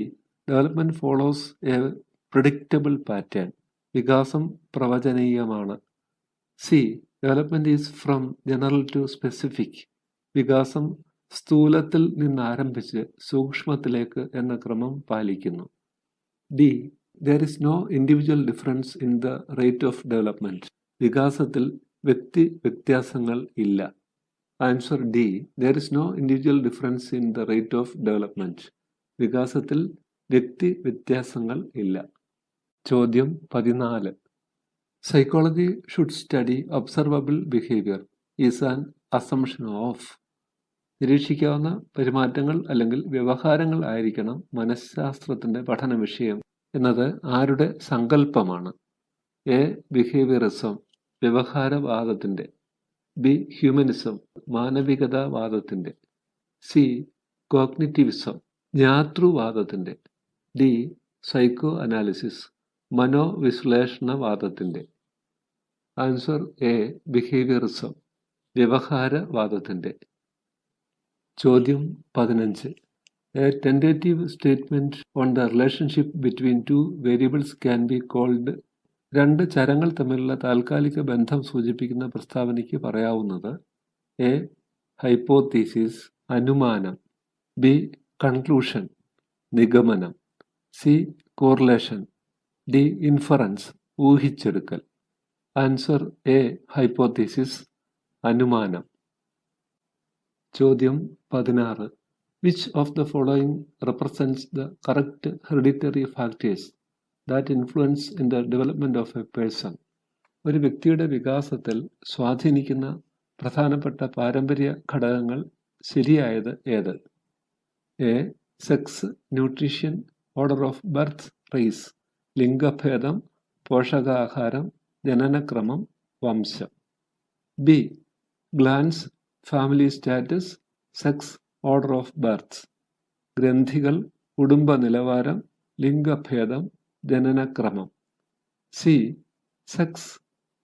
Development follows a predictable pattern, വികാസം പ്രവചനീയമാണ്. C. Development is from general to specific, വികാസം സ്ഥൂലത്തിൽ നിന്നാരംഭിച്ച് സൂക്ഷ്മത്തിലേക്ക് എന്ന ക്രമം പാലിക്കുന്നു. D. There is no individual difference in the rate of development, വികാസത്തിൽ വ്യക്തി വ്യത്യാസങ്ങൾ ഇല്ല. Answer D. There is no individual difference in the rate of development, വികാസത്തിൽ വ്യക്തി വ്യത്യാസങ്ങൾ ഇല്ല. ചോദ്യം 14. Psychology should study observable behavior is an assumption of നിരീക്ഷിക്കാവുന്ന പെരുമാറ്റങ്ങൾ അല്ലെങ്കിൽ വ്യവഹാരങ്ങൾ ആയിരിക്കണം മനഃശാസ്ത്രത്തിന്റെ പഠന വിഷയം എന്നത് ആരുടെ സങ്കല്പമാണ്? എ. ബിഹേവിയറിസം വ്യവഹാരവാദത്തിന്റെ, ബി. ഹ്യൂമനിസം മാനവികതാവാദത്തിന്റെ, സി. കോഗ്നിറ്റിവിസം ജ്ഞാതൃവാദത്തിന്റെ, ഡി. സൈക്കോ അനാലിസിസ് മനോവിശ്ലേഷണവാദത്തിന്റെ. Answer A. ബിഹേവിയറിസം വ്യവഹാരവാദത്തിന്റെ. ചോദ്യം 15. A tentative statement on the relationship between two variables can be called. രണ്ട് ചരങ്ങൾ തമ്മിലുള്ള താൽക്കാലിക ബന്ധം സൂചിപ്പിക്കുന്ന പ്രസ്താവനയ്ക്ക് പറയാവുന്നത് എ. ഹൈപ്പോത്തീസിസ് അനുമാനം, ബി. കൺക്ലൂഷൻ നിഗമനം, സി. Correlation, D. ഇൻഫറൻസ് ഊഹിച്ചെടുക്കൽ. Answer A. ഹൈപ്പോത്തീസിസ് അനുമാനം. ചോദ്യം 16. Which of the following represents the correct hereditary factors that influence in the development of a person? ഒരു വ്യക്തിയുടെ വികാസത്തിൽ സ്വാധീനിക്കുന്ന പ്രധാനപ്പെട്ട പാരമ്പര്യ ഘടകങ്ങൾ ശരിയായത് ഏത്? A. Sex, nutrition, order of birth, race ലിംഗഭേദം, പോഷകാഹാരം, ജനനക്രമം, വംശം. B. Glands, family status, sex, order of birth ഗ്രന്ഥികൾ, കുടുംബ നിലവാരം, ലിംഗഭേദം, ജനനക്രമം. C. Sex,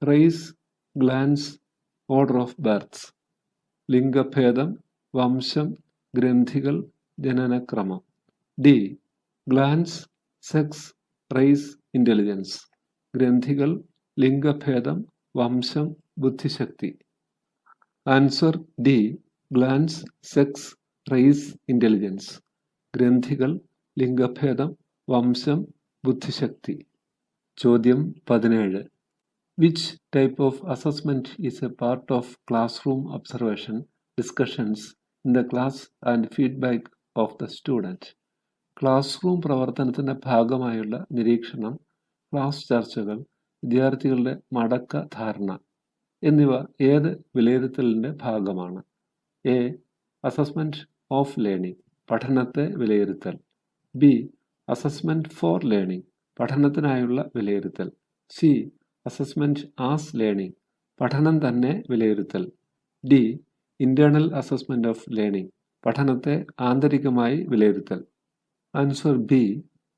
race, glands, order of birth ലിംഗഭേദം, വംശം, ഗ്രന്ഥികൾ, ജനനക്രമം. D. Glands, sex, race, intelligence ഗ്രന്ഥികൾ, ലിംഗഭേദം, വംശം, ബുദ്ധിശക്തി. Answer D. Glands, sex, race, intelligence ഗ്രന്ഥികൾ, ലിംഗഭേദം, വംശം, ബുദ്ധിശക്തി. ചോദ്യം 17. Which type of assessment is a part of classroom observation, discussions in the class and feedback of the student? Class room പ്രവർത്തനത്തിന്റെ ഭാഗമായുള്ള നിരീക്ഷണം, ക്ലാസ് ചർച്ചകൾ, വിദ്യാർത്ഥികളുടെ മടക്ക ധാരണ എന്നിവ ഏത് വിലയിരുത്തലിന്റെ ഭാഗമാണ്? എ. അസസ്മെന്റ് ഓഫ് ലേണിംഗ് പഠനത്തെ വിലയിരുത്തൽ, ബി. അസസ്മെന്റ് ഫോർ ലേണിംഗ് പഠനത്തിനായുള്ള വിലയിരുത്തൽ, സി. അസസ്മെന്റ് ആസ് ലേണിംഗ് പഠനം തന്നെ വിലയിരുത്തൽ, D. Internal assessment of learning പഠനത്തെ ആന്തരികമായി വിലയിരുത്തൽ. Answer B.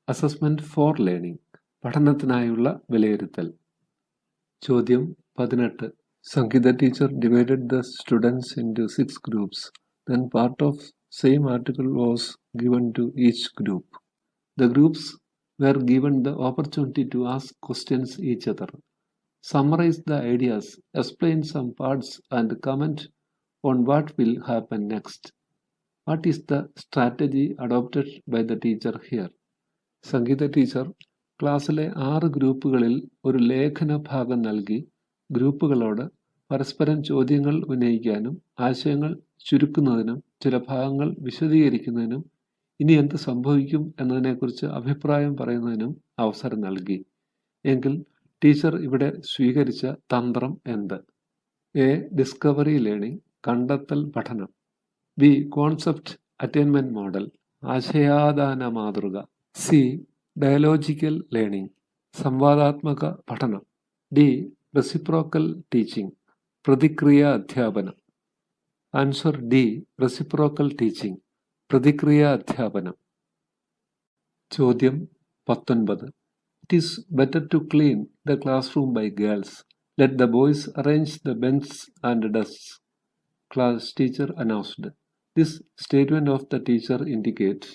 Assessment for learning പഠനത്തിനായുള്ള വിലയിരുത്തൽ. ചോദ്യം 18. Sangeeta teacher divided the students into 6 groups. Then part of same article was given to each group. The groups were given the opportunity to ask questions each other. Summarize the ideas, explain some parts and comment on what will happen next. What is the strategy adopted by the teacher here? Sangeetha teacher ക്ലാസ്സിലെ 6 ഗ്രൂപ്പുകളിൽ ഒരു ലേഖന ഭാഗം നൽകി ഗ്രൂപ്പുകളോട് പരസ്പരം ചോദ്യങ്ങൾ ഉന്നയിക്കാനും ആശയങ്ങൾ ചുരുക്കുന്നതിനും ചില ഭാഗങ്ങൾ വിശദീകരിക്കുന്നതിനും ഇനി എന്ത് സംഭവിക്കും എന്നതിനെക്കുറിച്ച് അഭിപ്രായം പറയുന്നതിനും അവസരം നൽകി. എങ്കിൽ ടീച്ചർ ഇവിടെ സ്വീകരിച്ച തന്ത്രം എന്ത്? എ. ഡിസ്കവറി ലേണിംഗ് കണ്ടെത്തൽ പഠനം, ബി. കോൺസെപ്റ്റ് അറ്റൈൻമെന്റ് മോഡൽ ആശയാദാന മാതൃക, സി. ഡയലോജിക്കൽ ലേണിംഗ് സംവാദാത്മക പഠനം, ഡി. റെസിപ്രോക്കൽ ടീച്ചിങ് പ്രതിക്രിയ അധ്യാപനം. Answer D. റെസിപ്രോക്കൽ ടീച്ചിങ് പ്രതിക്രിയ അധ്യാപനം. ചോദ്യം 19. It is better to clean the classroom by girls. Let the boys arrange the benches and desks. Class teacher announced. This statement of the teacher indicates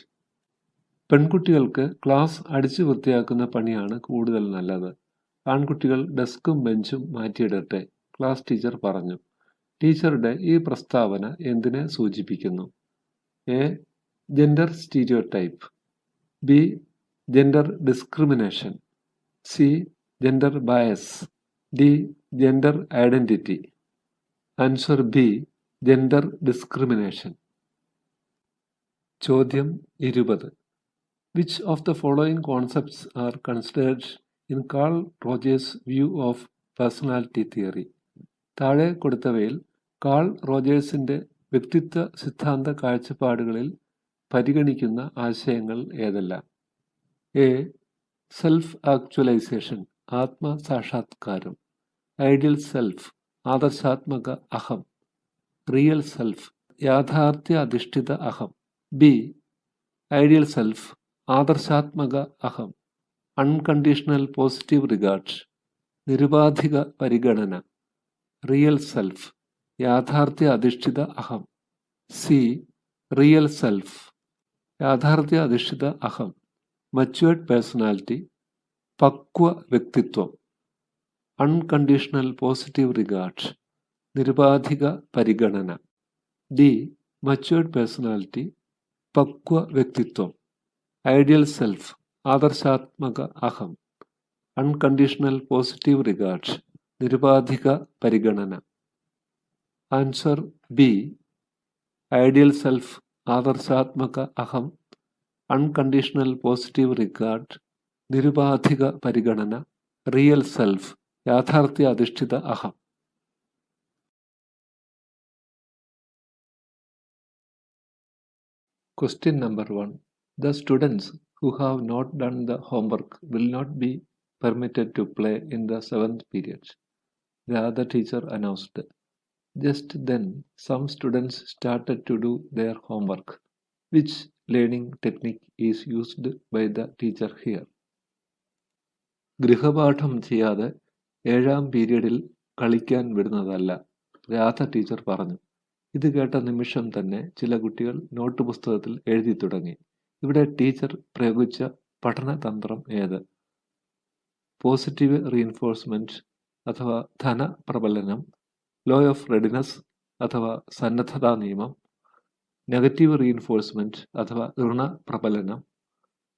പെൺകുട്ടികൾക്ക് class അടിച്ചു വൃത്തിയാക്കുന്ന പണിയാണ് കൂടുതൽ നല്ലത്. ആൺകുട്ടികൾ ഡെസ്കും ബെഞ്ചും മാറ്റിയിടട്ടെ, class teacher പറഞ്ഞു. ടീച്ചറുടെ ഈ പ്രസ്താവന എന്തിനെ സൂചിപ്പിക്കുന്നു? A. Gender stereotype, B. Gender discrimination, C. Gender bias, D. Gender identity. Answer B. Gender discrimination. ചോദ്യം 20. Which of the following concepts are considered in Carl Roger's view of personality theory. താഴെ കൊടുത്തവയിൽ call റോജേഴ്സിന്റെ വ്യക്തിത്വ സിദ്ധാന്ത കാഴ്ചപ്പാടുകളിൽ പരിഗണിക്കുന്ന ആശയങ്ങൾ ഏതെല്ലാം? A. Self actualisation, ആത്മസാക്ഷാത്കാരം. Ideal self, ആദർശാത്മക അഹം. Real self, യാഥാർത്ഥ്യ അധിഷ്ഠിത അഹം. ബി. ഐഡിയൽ സെൽഫ്, ആദർശാത്മക അഹം. അൺകണ്ടീഷണൽ പോസിറ്റീവ് റിഗാർഡ്, നിരുപാധിക പരിഗണന. റിയൽ സെൽഫ്, യാഥാർത്ഥ്യ അധിഷ്ഠിത അഹം. സി. റിയൽ സെൽഫ്, യാഥാർത്ഥ്യ അധിഷ്ഠിത അഹം. മച്വേർഡ് പേഴ്സണാലിറ്റി, പക്വ വ്യക്തിത്വം. അൺകണ്ടീഷണൽ പോസിറ്റീവ് റിഗാർഡ്, നിരുപാധിക പരിഗണന. ഡി. മച്വേർഡ് പേഴ്സണാലിറ്റി, പക്വ വ്യക്തിത്വം. ഐഡിയൽ സെൽഫ്, ആദർശാത്മക അഹം. അൺകണ്ടീഷണൽ പോസിറ്റീവ് റിഗാർഡ്, നിരുപാധിക പരിഗണന. Answer B. ഐഡിയൽ സെൽഫ്, ആദർശാത്മക അഹം. അൺകണ്ടീഷണൽ പോസിറ്റീവ് റിഗാർഡ്, നിരുപാധിക പരിഗണന. റിയൽ സെൽഫ്, യാഥാർത്ഥ്യ അധിഷ്ഠിത അഹം. Question number 1. The students who have not done the homework will not be permitted to play in the 7th period. The teacher announced. Just then, some students started to do their homework. Which learning technique is used by the teacher here? ഗൃഹപാഠം ചെയ്യാതെ 7ാം പീരിയഡിൽ കളിക്കാൻ വിടുന്നതല്ല, Radha teacher പറഞ്ഞു. ഇത് കേട്ട നിമിഷം തന്നെ ചില കുട്ടികൾ not പുസ്തകത്തിൽ എഴുതി തുടങ്ങി. ഇവിടെ ടീച്ചർ പ്രയോഗിച്ച പഠനതന്ത്രം ഏത്? പോസിറ്റീവ് റീഇൻഫോഴ്സ്മെന്റ് അഥവാ ധനപ്രബലനം, ലോ ഓഫ് റെഡിനെസ് അഥവാ സന്നദ്ധതാ നിയമം, നെഗറ്റീവ് റീഇൻഫോഴ്സ്മെന്റ് അഥവാ ഋണപ്രബലനം,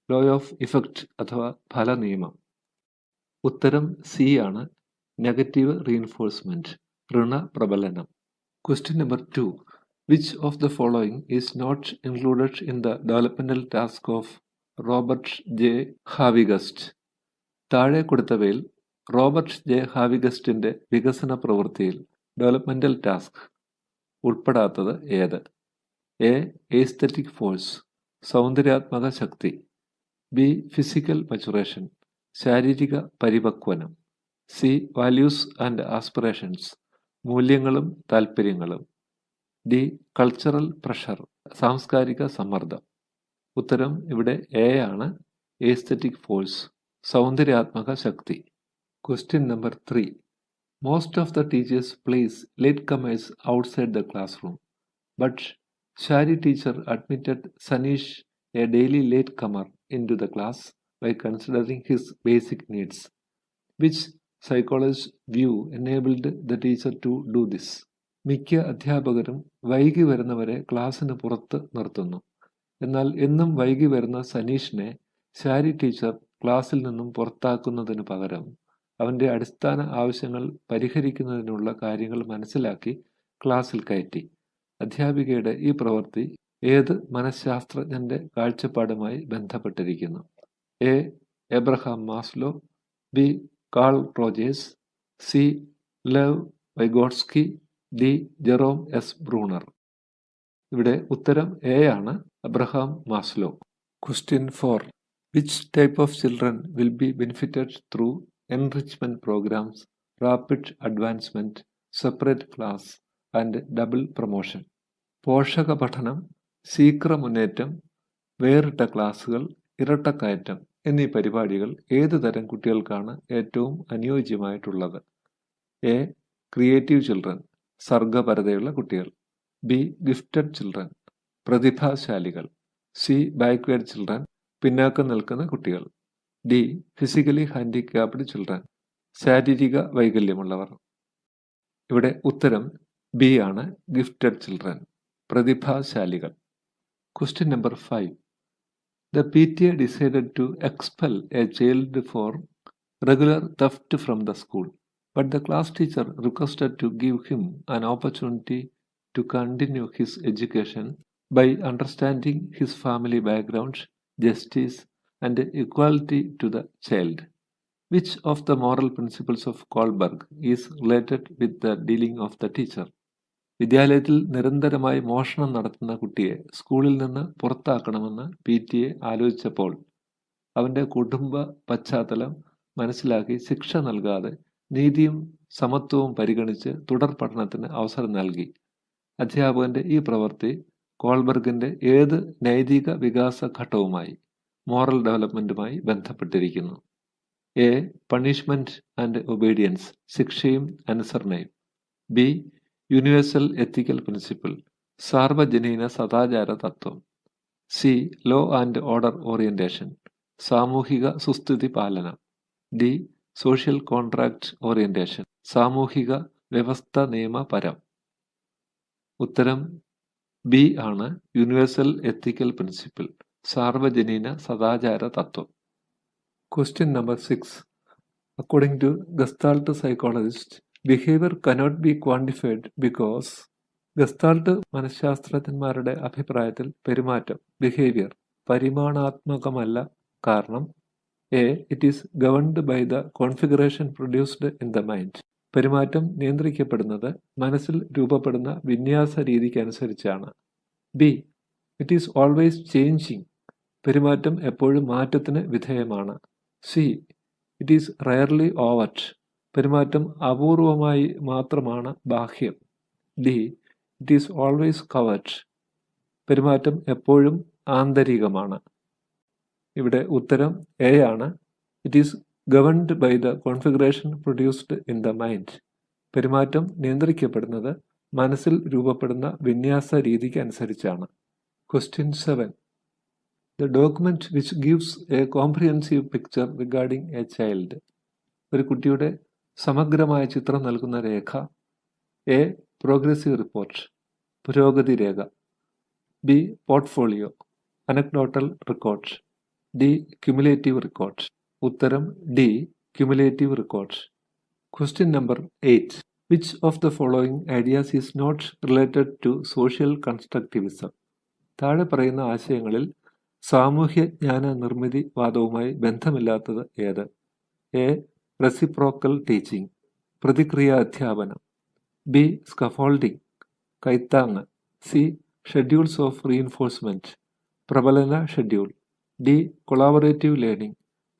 ലോ ഓഫ് ഇഫക്റ്റ് അഥവാ ഫലനിയമം. ഉത്തരം സി ആണ്, negative reinforcement, ഋണപ്രബലനം. Question number 2. Which of the following is not included in the developmental task of Robert J. Havigast? താഴെ കൊടുത്തവയിൽ റോബർട്ട് ജെ ഹാവിഗസ്റ്റിന്റെ വികസന പ്രവൃത്തിയിൽ ഡെവലപ്മെന്റൽ ടാസ്ക് ഉൾപ്പെടാത്തത് ഏത്? എ. എസ്തെറ്റിക് ഫോഴ്സ്, സൗന്ദര്യാത്മക ശക്തി. ബി. ഫിസിക്കൽ മച്ചുറേഷൻ, ശാരീരിക പരിപക്വനം. സി. വാല്യൂസ് ആൻഡ് ആസ്പിറേഷൻസ്, മൂല്യങ്ങളും താൽപ്പര്യങ്ങളും. ഡി. കൾച്ചറൽ പ്രഷർ, സാംസ്കാരിക സമ്മർദ്ദം. ഉത്തരം ഇവിടെ എ ആണ്, എസ്തെറ്റിക് ഫോഴ്സ്, സൗന്ദര്യാത്മക ശക്തി. Question number 3. Most of the teachers place latecomers outside the classroom, but Shari teacher admitted Sanish, a daily latecomer, into the class by considering his basic needs. Which psychologist's view enabled the teacher to do this? മിക്ക അധ്യാപകരും വൈകി വരുന്നവരെ ക്ലാസ്സിന് പുറത്ത് നിർത്തുന്നു. എന്നാൽ എന്നും വൈകി വരുന്ന സനീഷിനെ ശാരി ടീച്ചർ ക്ലാസ്സിൽ നിന്നും പുറത്താക്കുന്നതിന് പകരം അവൻ്റെ അടിസ്ഥാന ആവശ്യങ്ങൾ പരിഹരിക്കുന്നതിനുള്ള കാര്യങ്ങൾ മനസ്സിലാക്കി ക്ലാസ്സിൽ കയറ്റി. അധ്യാപികയുടെ ഈ പ്രവൃത്തി ഏത് മനഃശാസ്ത്രജ്ഞന്റെ കാഴ്ചപ്പാടുമായി ബന്ധപ്പെട്ടിരിക്കുന്നു? A. Abraham Maslow, B. Call Rogers, C. Lev Vygotsky, D. Jerome S Bruner. ഇവിടെ ഉത്തരം എ ആണ്, Abraham Maslow. Question 4. Which type of children will be benefited through enrichment programs, rapid advancement, separate class and double promotion? പോഷക പഠനം, ശീഘ്ര മുന്നേറ്റം, വേറിട്ട ക്ലാസുകൾ, ഇരട്ടക്കയറ്റം എന്നീ പരിപാടികൾ ഏതു തരം കുട്ടികൾക്കാണ് ഏറ്റവും അനുയോജ്യമായിട്ടുള്ളത്? എ. ക്രിയേറ്റീവ് ചിൽഡ്രൻ, സർഗപരതയുള്ള കുട്ടികൾ. ബി. ഗിഫ്റ്റഡ് ചിൽഡ്രൻ, പ്രതിഭാശാലികൾ. സി. ബാക്ക്വേർഡ് ചിൽഡ്രൻ, പിന്നാക്കം നിൽക്കുന്ന കുട്ടികൾ. ഡി. ഫിസിക്കലി ഹാൻഡിക്യാപ്ഡ് ചിൽഡ്രൻ, ശാരീരിക വൈകല്യമുള്ളവർ. ഇവിടെ ഉത്തരം ബി ആണ്, gifted children, പ്രതിഭാശാലികൾ. Question number 5. The PTA decided to expel a child for regular theft from the school, but the class teacher requested to give him an opportunity to continue his education by understanding his family background, justice, and equality to the child. Which of the moral principles of Kohlberg is related with the dealing of the teacher? വിദ്യാലയത്തിൽ നിരന്തരമായി മോഷണം നടത്തുന്ന കുട്ടിയെ സ്കൂളിൽ നിന്ന് പുറത്താക്കണമെന്ന് PTA ആലോചിച്ചപ്പോൾ അവൻ്റെ കുടുംബ പശ്ചാത്തലം മനസ്സിലാക്കി ശിക്ഷ നൽകാതെ നീതിയും സമത്വവും പരിഗണിച്ച് തുടർ പഠനത്തിന് അവസരം നൽകി. അധ്യാപകന്റെ ഈ പ്രവൃത്തി കോൾബർഗിന്റെ ഏത് നൈതിക വികാസ ഘട്ടവുമായി, മോറൽ ഡെവലപ്മെന്റുമായി ബന്ധപ്പെട്ടിരിക്കുന്നു? എ. പണിഷ്മെന്റ് ആൻഡ് ഒബീഡിയൻസ്, ശിക്ഷയും അനുസരണയും. ബി. യൂണിവേഴ്സൽ എത്തിക്കൽ പ്രിൻസിപ്പിൾ, സാർവജനീന സദാചാര തത്വം. C. Law and order orientation, സാമൂഹിക സുസ്ഥിതി പാലനം. ഡി. സോഷ്യൽ കോൺട്രാക്ട് ഓറിയന്റേഷൻ, സാമൂഹിക വ്യവസ്ഥ നിയമപരം. ഉത്തരം ബി ആണ്, യൂണിവേഴ്സൽ എത്തിക്കൽ പ്രിൻസിപ്പിൾ, സാർവജനീന സദാചാര തത്വം. Question number 6. According to Gestalt psychologist, behavior cannot be quantified because Gestalt മനഃശാസ്ത്രജ്ഞന്മാരുടെ അഭിപ്രായത്തിൽ പെരുമാറ്റം, ബിഹേവിയർ, പരിമാണാത്മകമല്ല. കാരണം A. It is governed by the configuration produced in the mind. പെരുമാറ്റം നിയന്ത്രിക്കപ്പെടുന്നത് മനസ്സിൽ രൂപപ്പെടുന്ന വിന്യാസ രീതിക്കനുസരിച്ചാണ്. B. It is always changing. പെരുമാറ്റം എപ്പോഴും മാറ്റത്തിന് വിധേയമാണ്. C. It is rarely overt. പെരുമാറ്റം അപൂർവമായി മാത്രമാണ് ബാഹ്യം. D. It is always covert. പെരുമാറ്റം എപ്പോഴും ആന്തരികമാണ്. ഇവിടെ ഉത്തരം എ ആണ്. It is governed by the configuration produced in the mind. പെരുമാറ്റം നിയന്ത്രിക്കപ്പെടുന്നത് മനസ്സിൽ രൂപപ്പെടുന്ന വിന്യാസ രീതിക്ക് അനുസരിച്ചാണ്. Question 7. The document which gives a comprehensive picture regarding a child. ഒരു കുട്ടിയുടെ സമഗ്രമായ ചിത്രം നൽകുന്ന രേഖ. എ. പ്രോഗ്രസീവ് റിപ്പോർട്ട്, പുരോഗതി രേഖ. B. Portfolio, anecdotal record. D. Cumulative record. ഉത്തരം D, cumulative record. Question number 8. Which of the following ideas is not related to social constructivism? താഴെ പറയുന്ന ആശയങ്ങളിൽ സാമൂഹ്യജ്ഞാന നിർമ്മിതി വാദവുമായി ബന്ധമില്ലാത്തത് ഏത്? എ. റെസിപ്രോക്കൽ ടീച്ചിങ്, പ്രതിക്രിയാ അധ്യാപനം. ബി. സ്കഫോൾഡിംഗ്, കൈത്താങ്. സി. ഷെഡ്യൂൾസ് ഓഫ് റീഇൻഫോഴ്സ്മെന്റ്, പ്രബലന ഷെഡ്യൂൾ. ഡി. കൊളാബറേറ്റീവ് ലേണിംഗ്,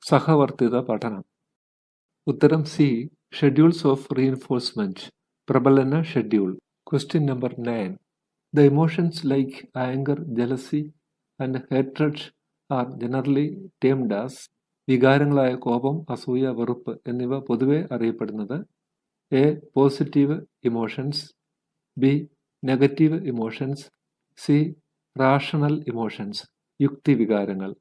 സഹവർത്തിത പഠനം. ഉത്തരം സി, ഷെഡ്യൂൾസ് ഓഫ് റീഇൻഫോഴ്സ്മെന്റ്, പ്രബലന schedule. Question number 9. The emotions like anger, jealousy and hatred are generally termed as. വികാരങ്ങളായ കോപം, അസൂയ, വെറുപ്പ് എന്നിവ പൊതുവെ അറിയപ്പെടുന്നത്. A. Positive emotions. B. Negative emotions. C. Rational emotions, യുക്തി വികാരങ്ങൾ.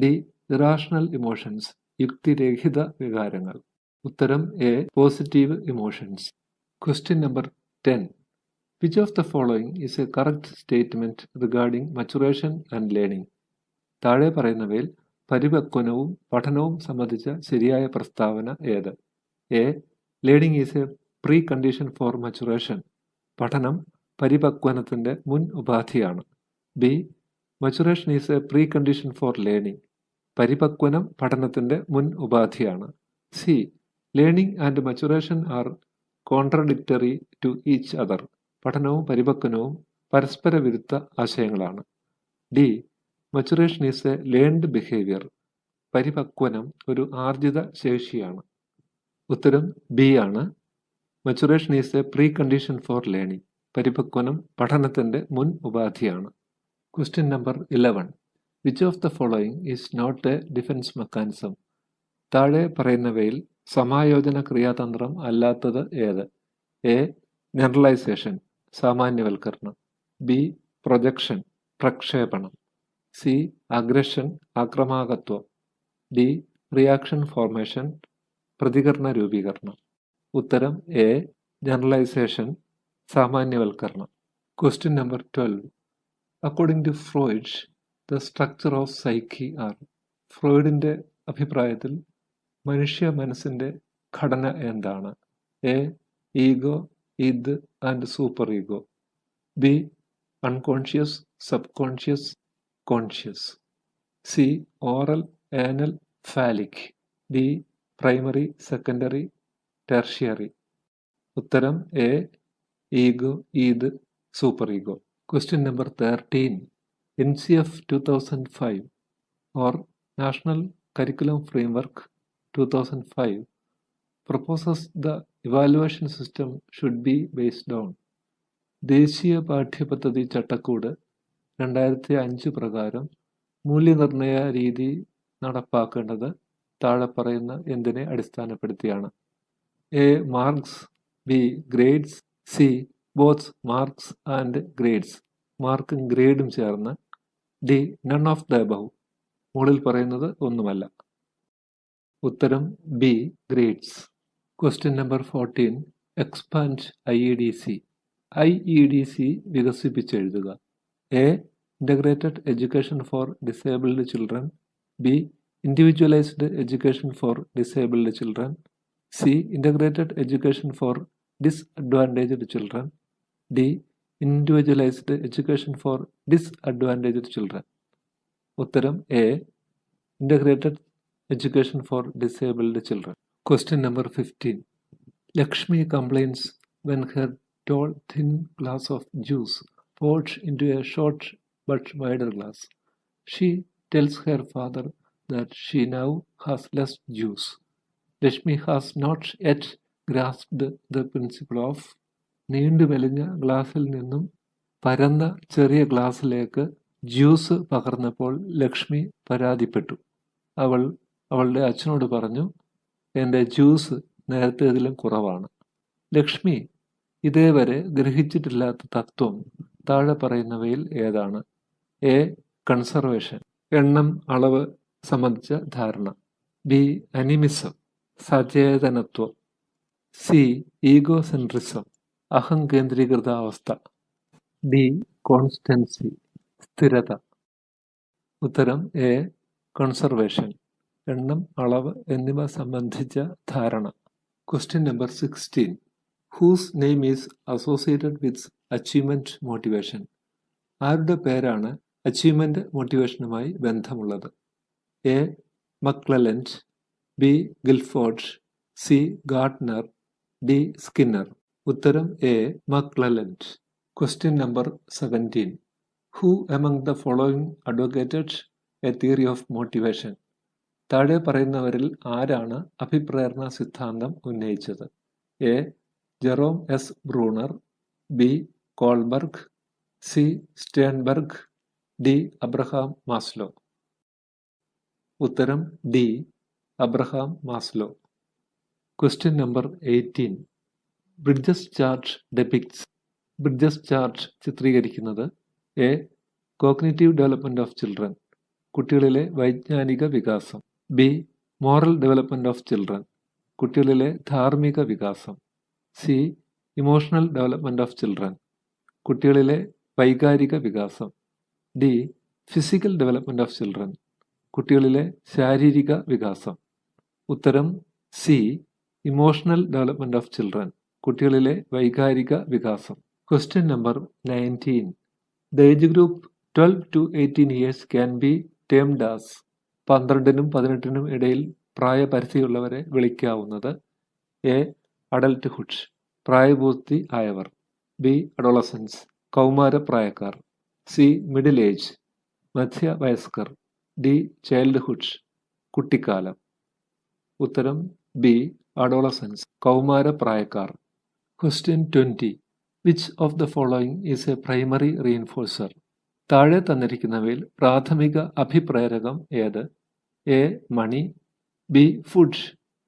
ഡി. ഇറാഷണൽ ഇമോഷൻസ്, യുക്തിരഹിത വികാരങ്ങൾ. ഉത്തരം A. Positive emotions. Question number 10. Which of the following is a correct statement regarding maturation and learning? താഴെ പറയുന്നവയിൽ പരിപക്വനവും പഠനവും സംബന്ധിച്ച ശരിയായ പ്രസ്താവന ഏത്? A. Learning is a pre condition for maturation. പഠനം പരിപക്വനത്തിന്റെ മുൻ ഉപാധിയാണ്. B. Maturation is a pre condition for learning. പരിപക്വനം പഠനത്തിന്റെ മുൻ ഉപാധിയാണ്. C. Learning and maturation are contradictory to each other. പഠനവും പരിപക്വനവും പരസ്പര വിരുദ്ധ ആശയങ്ങളാണ്. D. Maturation is a learned behaviour. പരിപക്വനം ഒരു ആർജിത ശേഷിയാണ്. ഉത്തരം ബി ആണ്. Maturation is a pre condition for learning. പരിപക്വനം പഠനത്തിന്റെ മുൻ ഉപാധിയാണ്. Question number 11. Which of the following is not a defense mechanism? താഴെ പറയുന്നവയിൽ സമായോജന ക്രിയാതന്ത്രം അല്ലാത്തത് ഏത്? എ. ജനറലൈസേഷൻ, സാമാന്യവൽക്കരണം. ബി. പ്രൊജക്ഷൻ, പ്രക്ഷേപണം. സി. അഗ്രഷൻ, ആക്രമണാത്വം. ഡി. റിയാക്ഷൻ ഫോർമേഷൻ, പ്രതികരണ രൂപീകരണം. ഉത്തരം എ. ജനറലൈസേഷൻ, സാമാന്യവൽക്കരണം. Question number 12. According to Freud, the structure of psyche are. ഫ്രോയിഡിന്റെ അഭിപ്രായത്തിൽ മനുഷ്യ മനസ്സിന്റെ ഘടന എന്താണ്? A. Ego, id and super ego. B. Unconscious, subconscious, conscious. C. Oral, anal, phallic. D. Primary, secondary, tertiary. ഉത്തരം A ego, id, super ego. Question number 13. NCF 2005 or National Curriculum Framework 2005 proposes the evaluation system should be based on. ദേശീയ പാഠ്യപദ്ധതി ചട്ടക്കൂട് 2005 പ്രകാരം മൂല്യനിർണ്ണയ രീതി നടപ്പാക്കേണ്ടത് താഴെ പറയുന്ന എന്തിനെ അടിസ്ഥാനപ്പെടുത്തിയാണ്? A marks, B grades, C both marks and grades, മാർക്കും ഗ്രേഡും ചേർന്ന്, D none of the above, മുകളിൽ പറയുന്നത് ഒന്നുമല്ല. ഉത്തരം B grades. Question number 14. Expand IEDC. IEDC വികസിപ്പിച്ചെഴുതുക. A integrated education for disabled children, B individualised education for disabled children, C integrated education for disadvantaged children, D individualised education for disadvantaged children. ഉത്തരം A integrated education for disabled children. Question number 15. Lakshmi complains when her tall, thin glass of juice pours into a short but wider glass. She tells her father that she now has less juice. Lakshmi has not yet grasped the principle of നീണ്ടു വലിഞ്ഞ ഗ്ലാസ്സിൽ നിന്നും പരന്ന ചെറിയ ഗ്ലാസ്സിലേക്ക് juice പകർന്നപ്പോൾ Lakshmi പരാതിപ്പെട്ടു. അവൾ അവളുടെ അച്ഛനോട് പറഞ്ഞു, എൻ്റെ ജ്യൂസ് നേരത്തേതിലും കുറവാണ്. ലക്ഷ്മി ഇതേവരെ ഗ്രഹിച്ചിട്ടില്ലാത്ത തത്വം താഴെ പറയുന്നവയിൽ ഏതാണ്? എ കൺസർവേഷൻ, എണ്ണം അളവ് സംബന്ധിച്ച ധാരണ, ബി അനിമിസം, സചേതനത്വം, സി ഈഗോസെൻട്രിസം, അഹംകേന്ദ്രീകൃത അവസ്ഥ, ഡി കോൺസ്റ്റൻസി, സ്ഥിരത. ഉത്തരം എ കൺസർവേഷൻ, എണ്ണം അളവ് എന്നിവ സംബന്ധിച്ച ധാരണ. Question number 16. Whose name is associated with achievement motivation. ആരുടെ പേരാണ് അച്ചീവ്മെൻറ്റ് മോട്ടിവേഷനുമായി ബന്ധമുള്ളത്? A McClelland, B Guilford, C Gardner, D Skinner. ഉത്തരം A McClelland. Question number 17. Who among the following advocated a theory of motivation. താഴെ പറയുന്നവരിൽ ആരാണ് അഭിപ്രേരണ സിദ്ധാന്തം ഉന്നയിച്ചത്? A Jerome S Bruner, B Kohlberg, C Sternberg, D Abraham Maslow. ഉത്തരം D Abraham Maslow. Question number 18. Bridges chart depicts. Bridges chart ചിത്രീകരിക്കുന്നത് A cognitive development of children, കുട്ടികളിലെ വൈജ്ഞാനിക വികാസം, B moral development of children, കുട്ടികളിലെ ധാർമ്മിക വികാസം, C emotional development of children, കുട്ടികളിലെ വൈകാരിക വികാസം, D physical development of children, കുട്ടികളിലെ ശാരീരിക വികാസം. ഉത്തരം C emotional development of children, കുട്ടികളിലെ വൈകാരിക വികാസം. Question number 19. The age group 12 to 18 years can be termed as. 12-നും 18-നും ഇടയിൽ പ്രായപരിധിയുള്ളവരെ വിളിക്കാവുന്നത് എ അഡൽട്ട്ഹുഡ്, പ്രായപൂർത്തി ആയവർ, B adolescence, കൗമാരപ്രായക്കാർ, C middle age, മധ്യവയസ്കർ, ഡി ചൈൽഡ്ഹുഡ്, കുട്ടിക്കാലം. ഉത്തരം ബി അഡോളസൻസ്, കൗമാരപ്രായക്കാർ. Question 20. Which of the following is a primary reinforcer. താഴെ തന്നിരിക്കുന്നവയിൽ പ്രാഥമിക അഭിപ്രേരകം ഏത്? A money, B food,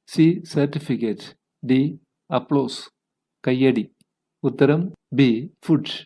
C certificate, D applause, കയ്യടി. ഉത്തരം ബി ഫുഡ്.